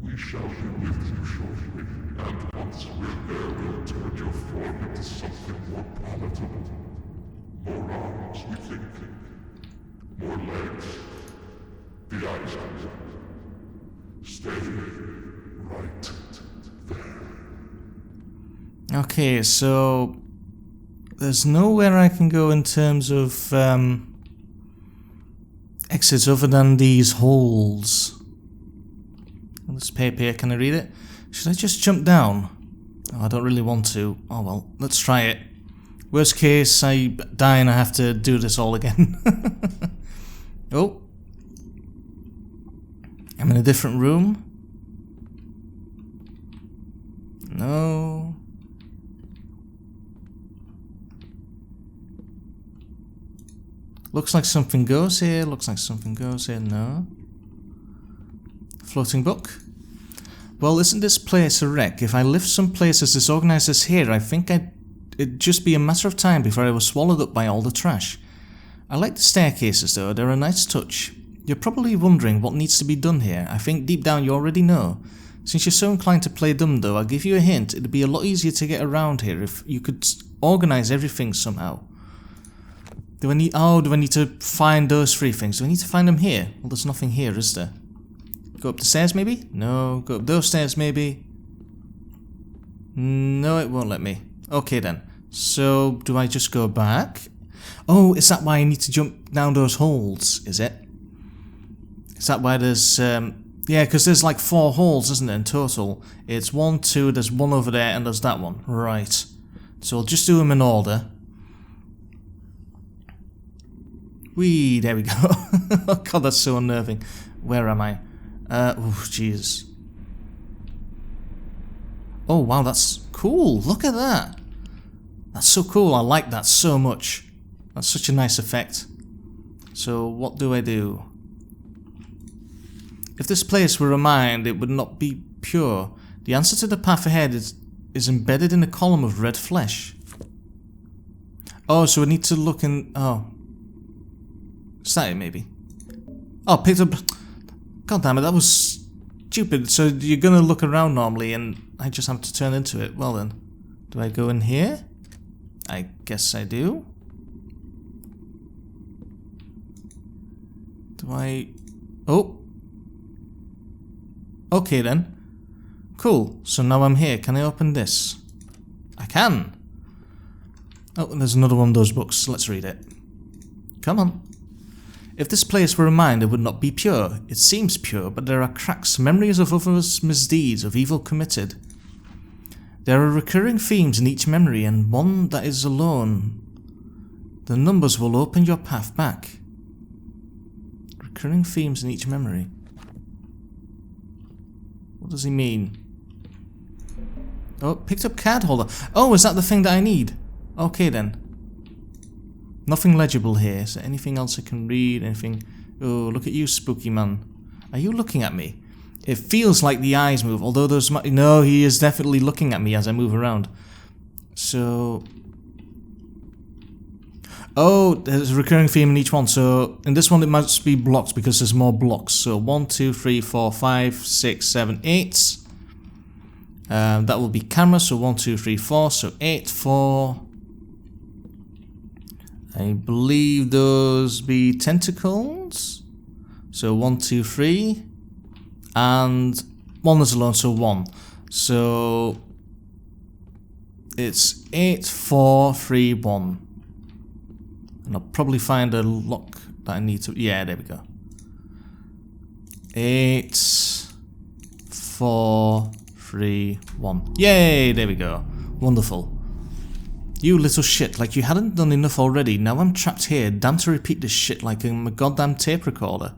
We shall be with you shortly, and once we're there, we'll turn your form into something more palatable. More arms, we think. More legs. The eyes out. Stay right there. Okay, so... There's nowhere I can go in terms of exits other than these holes. This paper here, can I read it? Should I just jump down? Oh, I don't really want to. Oh well, let's try it. Worst case, I die and I have to do this all again. Oh. I'm in a different room. No. Looks like something goes here, looks like something goes here, no. Floating book. Well, isn't this place a wreck? If I lived some place as disorganized as here, I think it'd just be a matter of time before I was swallowed up by all the trash. I like the staircases though, they're a nice touch. You're probably wondering what needs to be done here. I think deep down you already know. Since you're so inclined to play dumb though, I'll give you a hint. It'd be a lot easier to get around here if you could organize everything somehow. Do I need to find those three things? Do I need to find them here? Well, there's nothing here, is there? Go up the stairs, maybe? No. Go up those stairs, maybe? No, it won't let me. Okay, then. So, do I just go back? Oh, is that why I need to jump down those holes, is it? Is that why there's... Yeah, because there's like 4 holes, isn't it, in total? It's 1, 2, there's one over there, and there's that one. Right. So, I'll just do them in order. Whee, there we go. Oh god, that's so unnerving. Where am I? Oh, jeez. Oh, wow, that's cool. Look at that. That's so cool. I like that so much. That's such a nice effect. So, what do I do? If this place were a mind, it would not be pure. The answer to the path ahead is embedded in a column of red flesh. Oh, so we need to look in... Oh. Is that it, maybe? Oh, picked up... God damn it, that was stupid. So you're gonna look around normally and I just have to turn into it. Well then. Do I go in here? I guess I do. Do I... Oh. Okay then. Cool. So now I'm here. Can I open this? I can. Oh, and there's another one of those books. Let's read it. Come on. If this place were a mind, it would not be pure. It seems pure, but there are cracks, memories of others' misdeeds, of evil committed. There are recurring themes in each memory, and one that is alone. The numbers will open your path back. Recurring themes in each memory. What does he mean? Oh, picked up card holder. Oh, is that the thing that I need? Okay then. Nothing legible here. Is there anything else I can read? Anything? Oh, look at you, spooky man. Are you looking at me? It feels like the eyes move, although those might... No, he is definitely looking at me as I move around. So... Oh, there's a recurring theme in each one. So, in this one it must be blocks because there's more blocks. So, 1, 2, 3, 4, 5, 6, 7, 8. That will be camera. So, 1, 2, 3, 4. So, 8, 4... I believe those be tentacles. So 1, 2, 3. and 1 is alone, so 1. So it's 8, 4, 3, 1. And I'll probably find a lock that I need to... Yeah, there we go. 8, 4, 3, 1. Yay, there we go. Wonderful. You little shit, like you hadn't done enough already. Now I'm trapped here, damn to repeat this shit like I'm a goddamn tape recorder.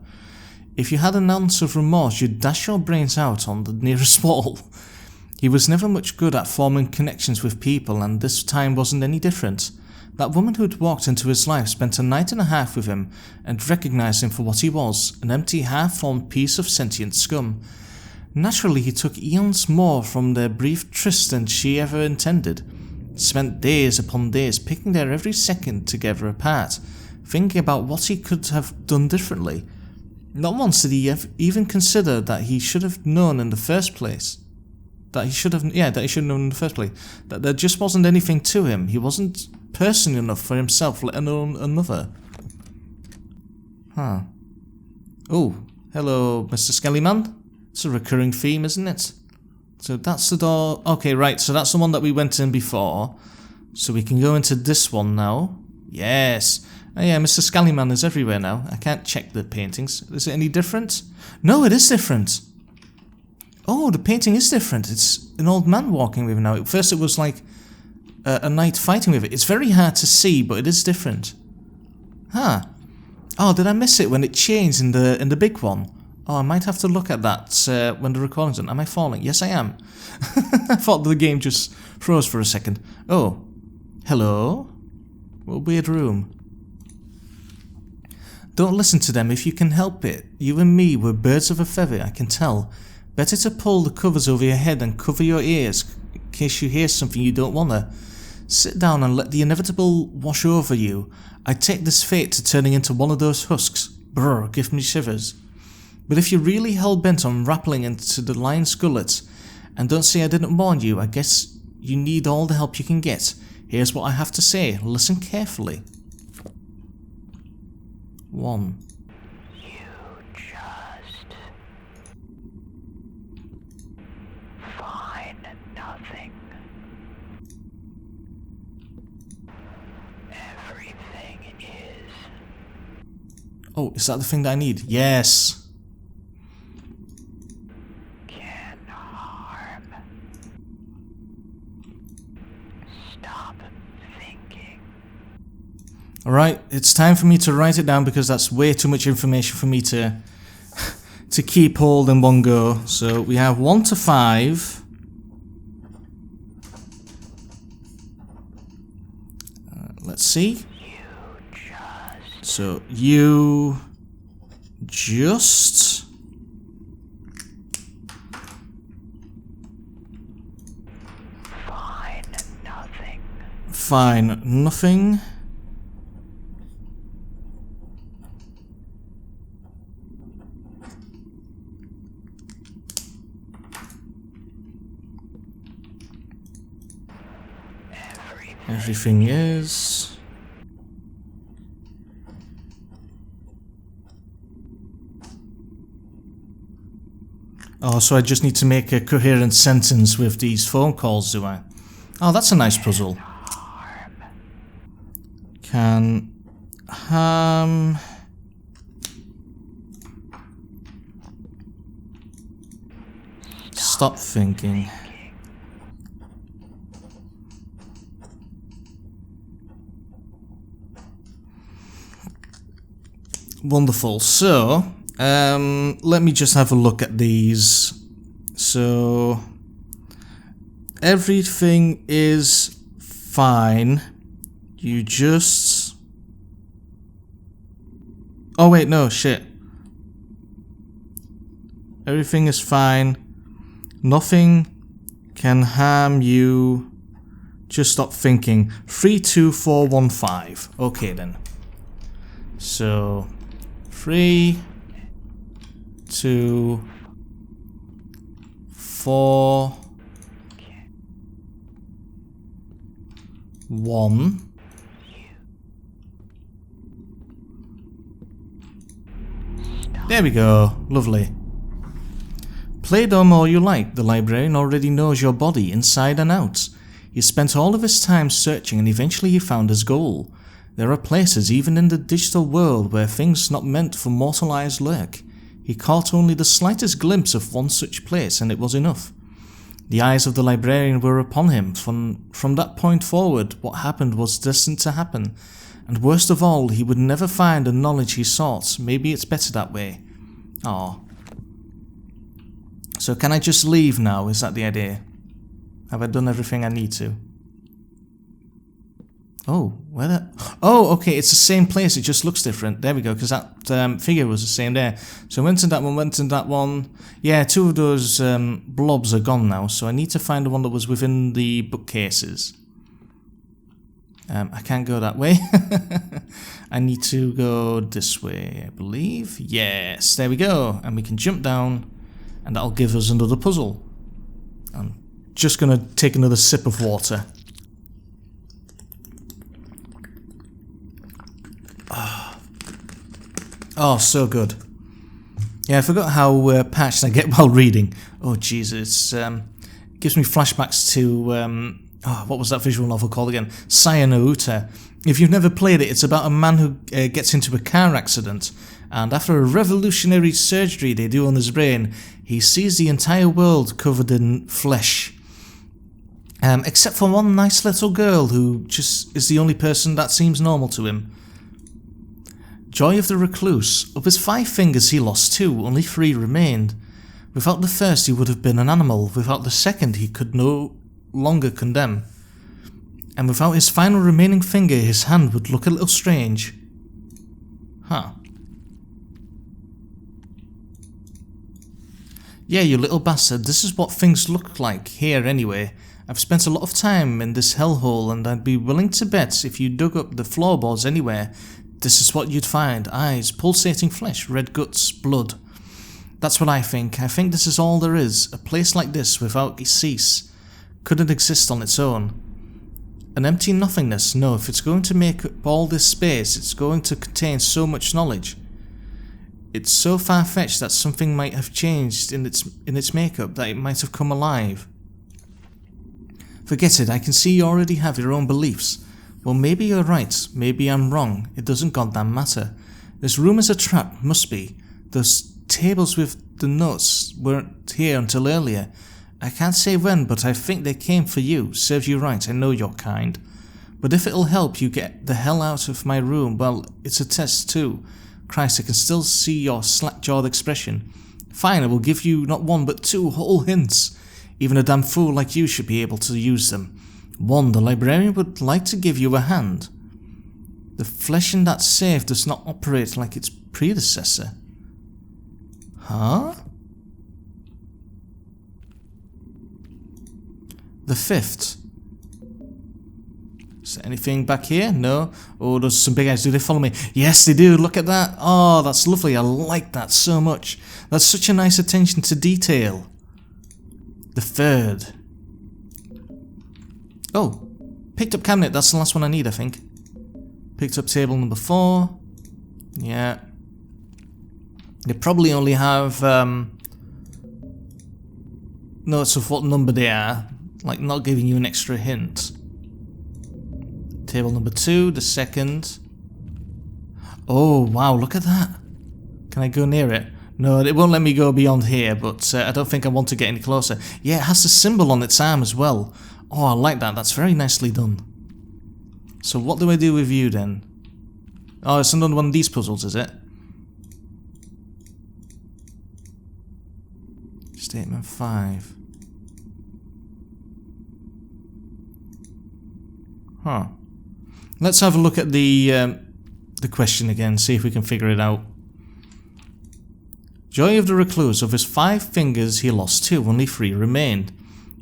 If you had an ounce of remorse, you'd dash your brains out on the nearest wall. He was never much good at forming connections with people, and this time wasn't any different. That woman who'd walked into his life spent a night and a half with him and recognized him for what he was, an empty, half-formed piece of sentient scum. Naturally, he took eons more from their brief tryst than she ever intended. Spent days upon days picking their every second together apart, thinking about what he could have done differently. Not once did he even consider that he should have known in the first place. That he should have known in the first place. That there just wasn't anything to him. He wasn't person enough for himself, let alone another. Huh. Oh, hello, Mr. Skellyman. It's a recurring theme, isn't it? So that's the door. Okay, right, so that's the one that we went in before. So we can go into this one now. Yes. Oh yeah, Mr. Scallyman is everywhere now. I can't check the paintings. Is it any different? No, it is different. Oh, the painting is different. It's an old man walking with it now. At first it was like a knight fighting with it. It's very hard to see, but it is different. Huh. Oh, did I miss it when it changed in the big one? Oh, I might have to look at that when the recording's done. Am I falling? Yes, I am. I thought the game just froze for a second. Oh. Hello? What a weird room. Don't listen to them if you can help it. You and me were birds of a feather, I can tell. Better to pull the covers over your head and cover your ears in case you hear something you don't wanna. Sit down and let the inevitable wash over you. I take this fate to turning into one of those husks. Brr, give me shivers. But if you're really hell-bent on rappelling into the lion's gullet, and don't say I didn't warn you, I guess you need all the help you can get. Here's what I have to say. Listen carefully. 1. You just find nothing. Everything is. Oh, is that the thing that I need? Yes. Can harm. Stop thinking. Alright, it's time for me to write it down because that's way too much information for me to keep hold in one go. So we have 1 to 5. Let's see. So you just Find nothing. find nothing. Everything is. Oh, so I just need to make a coherent sentence with these phone calls, do I? Oh, that's a nice puzzle. Can harm stop thinking. Wonderful. So, let me just have a look at these. So, everything is fine. You just... Oh wait, no, shit. Everything is fine. Nothing can harm you. Just stop thinking. 3, 2, 4, 1, 5. Okay then. So... 3, 2, 4, 1. There we go. Lovely. Play dumb all you like, the librarian already knows your body inside and out. He spent all of his time searching and eventually he found his goal. There are places, even in the digital world, where things not meant for mortal eyes lurk. He caught only the slightest glimpse of one such place, and it was enough. The eyes of the librarian were upon him. From that point forward, what happened was destined to happen. And worst of all, he would never find the knowledge he sought. Maybe it's better that way. Aww. So can I just leave now? Is that the idea? Have I done everything I need to? Oh, where the... Oh, okay, it's the same place, it just looks different. There we go, because that figure was the same there. So I went to that one. Yeah, two of those blobs are gone now, so I need to find the one that was within the bookcases. I can't go that way. I need to go this way, I believe. Yes, there we go. And we can jump down, and that'll give us another puzzle. I'm just going to take another sip of water. Oh, so good. Yeah, I forgot how patched I get while reading. Oh, Jesus. It gives me flashbacks to... what was that visual novel called again? Saya no Uta. If you've never played it, it's about a man who gets into a car accident, and after a revolutionary surgery they do on his brain, he sees the entire world covered in flesh. Except for one nice little girl who just is the only person that seems normal to him. Joy of the Recluse. Of his 5 fingers he lost 2, only 3 remained. Without the first he would have been an animal, without the second he could no longer condemn. And without his final remaining finger his hand would look a little strange. Huh. Yeah, you little bastard, this is what things look like here anyway. I've spent a lot of time in this hellhole and I'd be willing to bet if you dug up the floorboards anywhere, this is what you'd find. Eyes, pulsating flesh, red guts, blood. That's what I think. I think this is all there is. A place like this, without cease, couldn't exist on its own. An empty nothingness. No, if it's going to make up all this space, it's going to contain so much knowledge. It's so far-fetched that something might have changed in its makeup, that it might have come alive. Forget it, I can see you already have your own beliefs. Well, maybe you're right, maybe I'm wrong, it doesn't goddamn matter. This room is a trap, must be. Those tables with the notes weren't here until earlier. I can't say when, but I think they came for you. Serves you right, I know you're kind. But if it'll help you get the hell out of my room, well, it's a test too. Christ, I can still see your slack-jawed expression. Fine, I will give you not 1 but 2 whole hints. Even a damn fool like you should be able to use them. 1, the librarian would like to give you a hand. The flesh in that safe does not operate like its predecessor. Huh? The 5th. Is there anything back here? No? Oh, there's some big eyes. Do they follow me? Yes, they do. Look at that. Oh, that's lovely. I like that so much. That's such a nice attention to detail. The 3rd. Oh, picked up cabinet. That's the last one I need, I think. Picked up table number 4. Yeah. They probably only have notes of what number they are. Like, not giving you an extra hint. Table number 2, the 2nd. Oh, wow, look at that. Can I go near it? No, it won't let me go beyond here, but I don't think I want to get any closer. Yeah, it has the symbol on its arm as well. Oh, I like that. That's very nicely done. So what do I do with you then? Oh, it's another one of these puzzles, is it? Statement 5. Huh. Let's have a look at the question again, see if we can figure it out. Joy of the Recluse. Of his 5 fingers he lost 2, only 3 remained.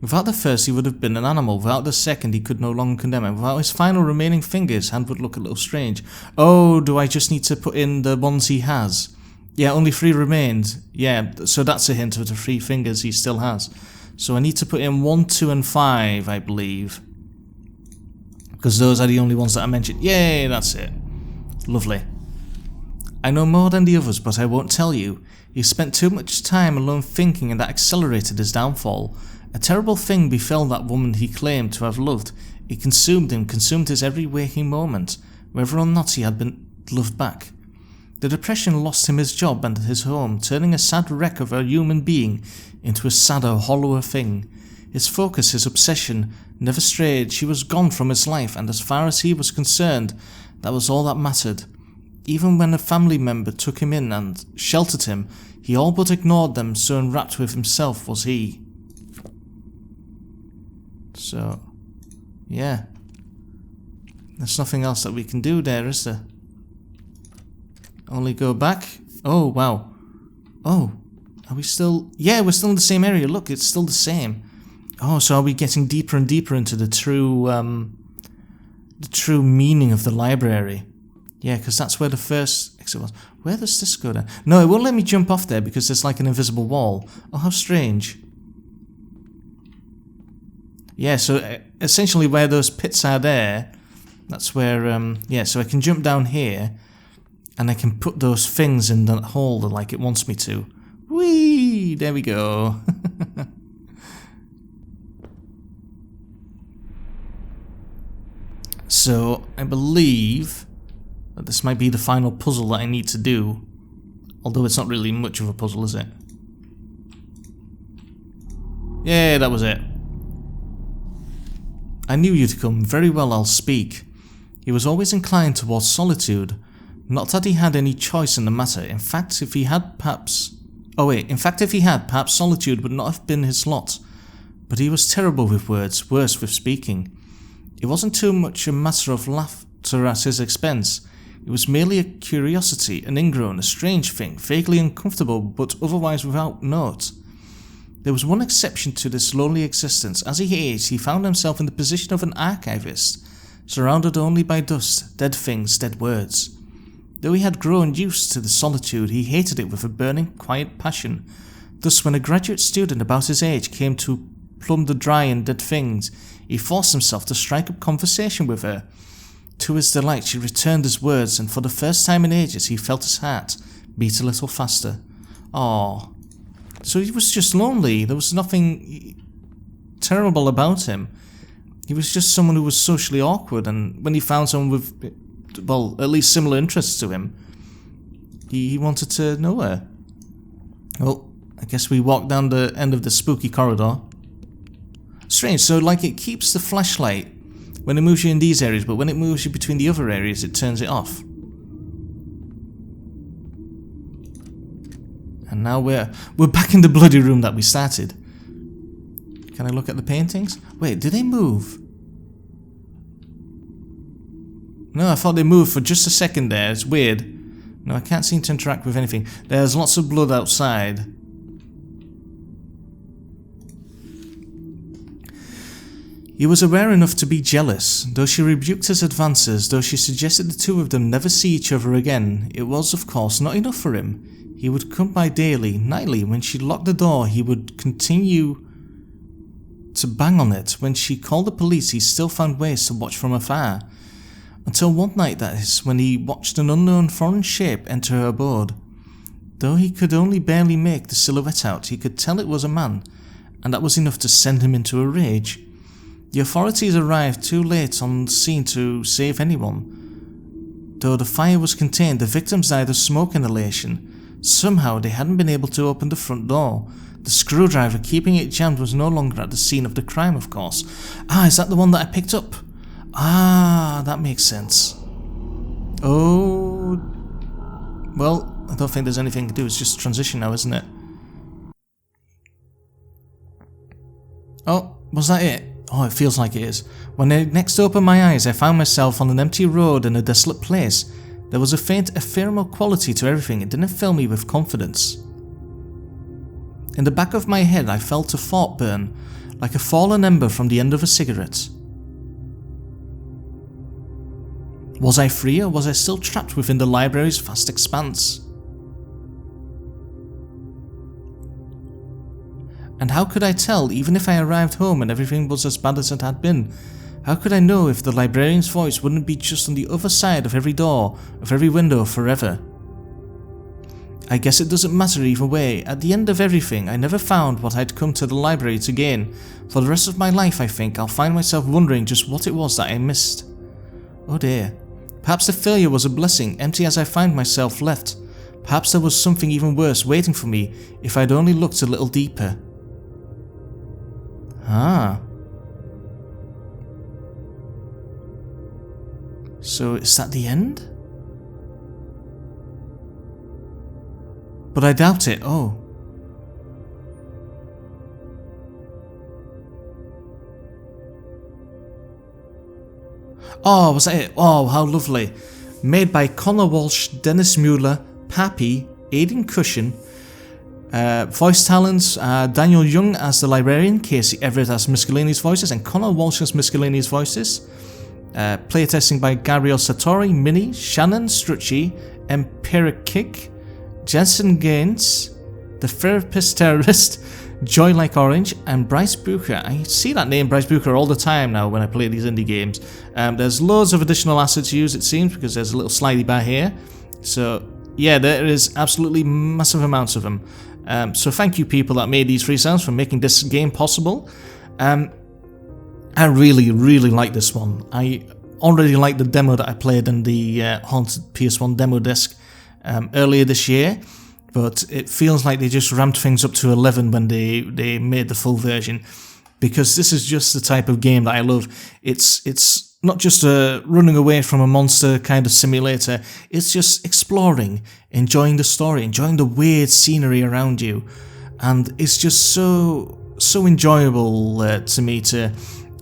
Without the first he would have been an animal, without the second he could no longer condemn him. Without his final remaining fingers, hand would look a little strange. Oh, do I just need to put in the ones he has? Yeah, only 3 remained. Yeah, so that's a hint of the 3 fingers he still has. So I need to put in 1, 2 and 5, I believe. Because those are the only ones that I mentioned. Yay, that's it. Lovely. I know more than the others, but I won't tell you. He spent too much time alone thinking, and that accelerated his downfall. A terrible thing befell that woman he claimed to have loved. It consumed him, consumed his every waking moment, whether or not he had been loved back. The depression lost him his job and his home, turning a sad wreck of a human being into a sadder, hollower thing. His focus, his obsession, never strayed. She was gone from his life, and as far as he was concerned, that was all that mattered. Even when a family member took him in and sheltered him, he all but ignored them, so enwrapped with himself was he. So, yeah. There's nothing else that we can do there, is there? Only go back? Oh, wow. Oh, are we still... Yeah, we're still in the same area. Look, it's still the same. Oh, so are we getting deeper and deeper into the true meaning of the library? Yeah, because that's where the first exit was. Where does this go down? No, it won't let me jump off there because there's like an invisible wall. Oh, how strange. Yeah, so essentially where those pits are there, that's where, yeah, so I can jump down here and I can put those things in that hole like it wants me to. Whee! There we go. So, I believe that this might be the final puzzle that I need to do. Although it's not really much of a puzzle, is it? Yeah, that was it. I knew you'd come. Very well, I'll speak. He was always inclined towards solitude. Not that he had any choice in the matter. In fact, if he had, perhaps solitude would not have been his lot. But he was terrible with words, worse with speaking. It wasn't too much a matter of laughter at his expense. It was merely a curiosity, an ingrown, a strange thing, vaguely uncomfortable, but otherwise without note. There was one exception to this lonely existence. As he aged, he found himself in the position of an archivist, surrounded only by dust, dead things, dead words. Though he had grown used to the solitude, he hated it with a burning, quiet passion. Thus, when a graduate student about his age came to plumb the dry and dead things, he forced himself to strike up conversation with her. To his delight, she returned his words, and for the first time in ages, he felt his heart beat a little faster. Aww. So he was just lonely. There was nothing terrible about him. He was just someone who was socially awkward, and when he found someone with, well, at least similar interests to him, he wanted to know her. Well, I guess we walk down the end of the spooky corridor. Strange, so like it keeps the flashlight when it moves you in these areas, but when it moves you between the other areas, it turns it off. And now we're back in the bloody room that we started. Can I look at the paintings? Wait, do they move? No, I thought they moved for just a second there. It's weird. No, I can't seem to interact with anything. There's lots of blood outside. He was aware enough to be jealous. Though she rebuked his advances, though she suggested the two of them never see each other again, it was, of course, not enough for him. He would come by daily, nightly. When she locked the door, he would continue to bang on it. When she called the police, he still found ways to watch from afar. Until one night, that is, when he watched an unknown foreign shape enter her abode. Though he could only barely make the silhouette out, he could tell it was a man, and that was enough to send him into a rage. The authorities arrived too late on scene to save anyone. Though the fire was contained, the victims died of smoke inhalation. Somehow they hadn't been able to open the front door. The screwdriver keeping it jammed was no longer at the scene of the crime, of course. Ah, is that the one that I picked up? Ah, that makes sense. Oh... Well, I don't think there's anything to do. It's just transition now, isn't it? Oh, was that it? Oh, it feels like it is. When I next opened my eyes, I found myself on an empty road in a desolate place. There was a faint ephemeral quality to everything. It didn't fill me with confidence. In the back of my head, I felt a thought burn, like a fallen ember from the end of a cigarette. Was I free, or was I still trapped within the library's vast expanse? And how could I tell, even if I arrived home and everything was as bad as it had been? How could I know if the librarian's voice wouldn't be just on the other side of every door, of every window forever? I guess it doesn't matter either way. At the end of everything, I never found what I'd come to the library to gain. For the rest of my life, I think, I'll find myself wondering just what it was that I missed. Oh dear. Perhaps the failure was a blessing, empty as I found myself left. Perhaps there was something even worse waiting for me if I'd only looked a little deeper. Ah. So is that the end? But I doubt it. Oh. Oh, was that it? Oh, how lovely. Made by Connor Walsh, Dennis Mueller, Pappy, Aidan Cushion. Voice talents, Daniel Young as the librarian, Casey Everett as miscellaneous voices, and Connor Walsh as miscellaneous voices. Playtesting by Gabriel Sartori, Minnie, Shannon Strucci, Empiric Kick, Jensen Gaines, The Therapist Terrorist, Joy Like Orange, and Bryce Booker. I see that name, Bryce Booker, all the time now when I play these indie games. There's loads of additional assets used, it seems, because there's a little slidey bar here. So, yeah, there is absolutely massive amounts of them. So thank you people that made these free sounds for making this game possible. I really, really like this one. I already liked the demo that I played in the Haunted PS1 demo disc earlier this year, but it feels like they just ramped things up to 11 when they made the full version, because this is just the type of game that I love. It's not just a running away from a monster kind of simulator, it's just exploring, enjoying the story, enjoying the weird scenery around you, and it's just so enjoyable to me to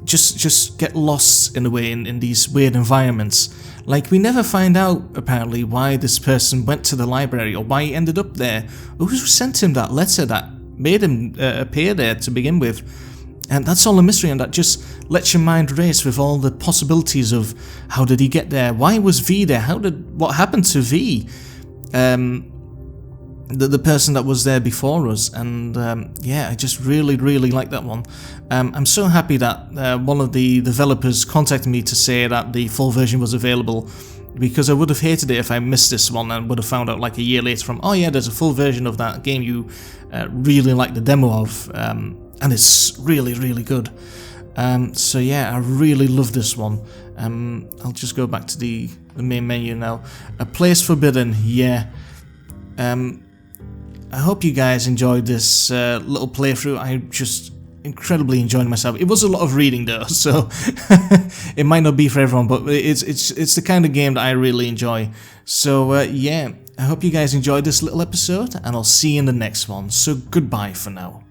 just get lost in a way in these weird environments. Like, we never find out, apparently, why this person went to the library or why he ended up there. Who sent him that letter that made him appear there to begin with? And that's all a mystery, and that just lets your mind race with all the possibilities of how did he get there? Why was V there? What happened to V? The person that was there before us, and yeah, I just really like that one. I'm so happy that one of the developers contacted me to say that the full version was available, because I would have hated it if I missed this one and would have found out like a year later from, oh yeah, there's a full version of that game you really like the demo of, and it's really good. So yeah, I really love this one. I'll just go back to the main menu now. A Place Forbidden, yeah. I hope you guys enjoyed this little playthrough. I just incredibly enjoyed myself. It was a lot of reading though, so it might not be for everyone, but it's the kind of game that I really enjoy. So yeah, I hope you guys enjoyed this little episode, and I'll see you in the next one. So goodbye for now.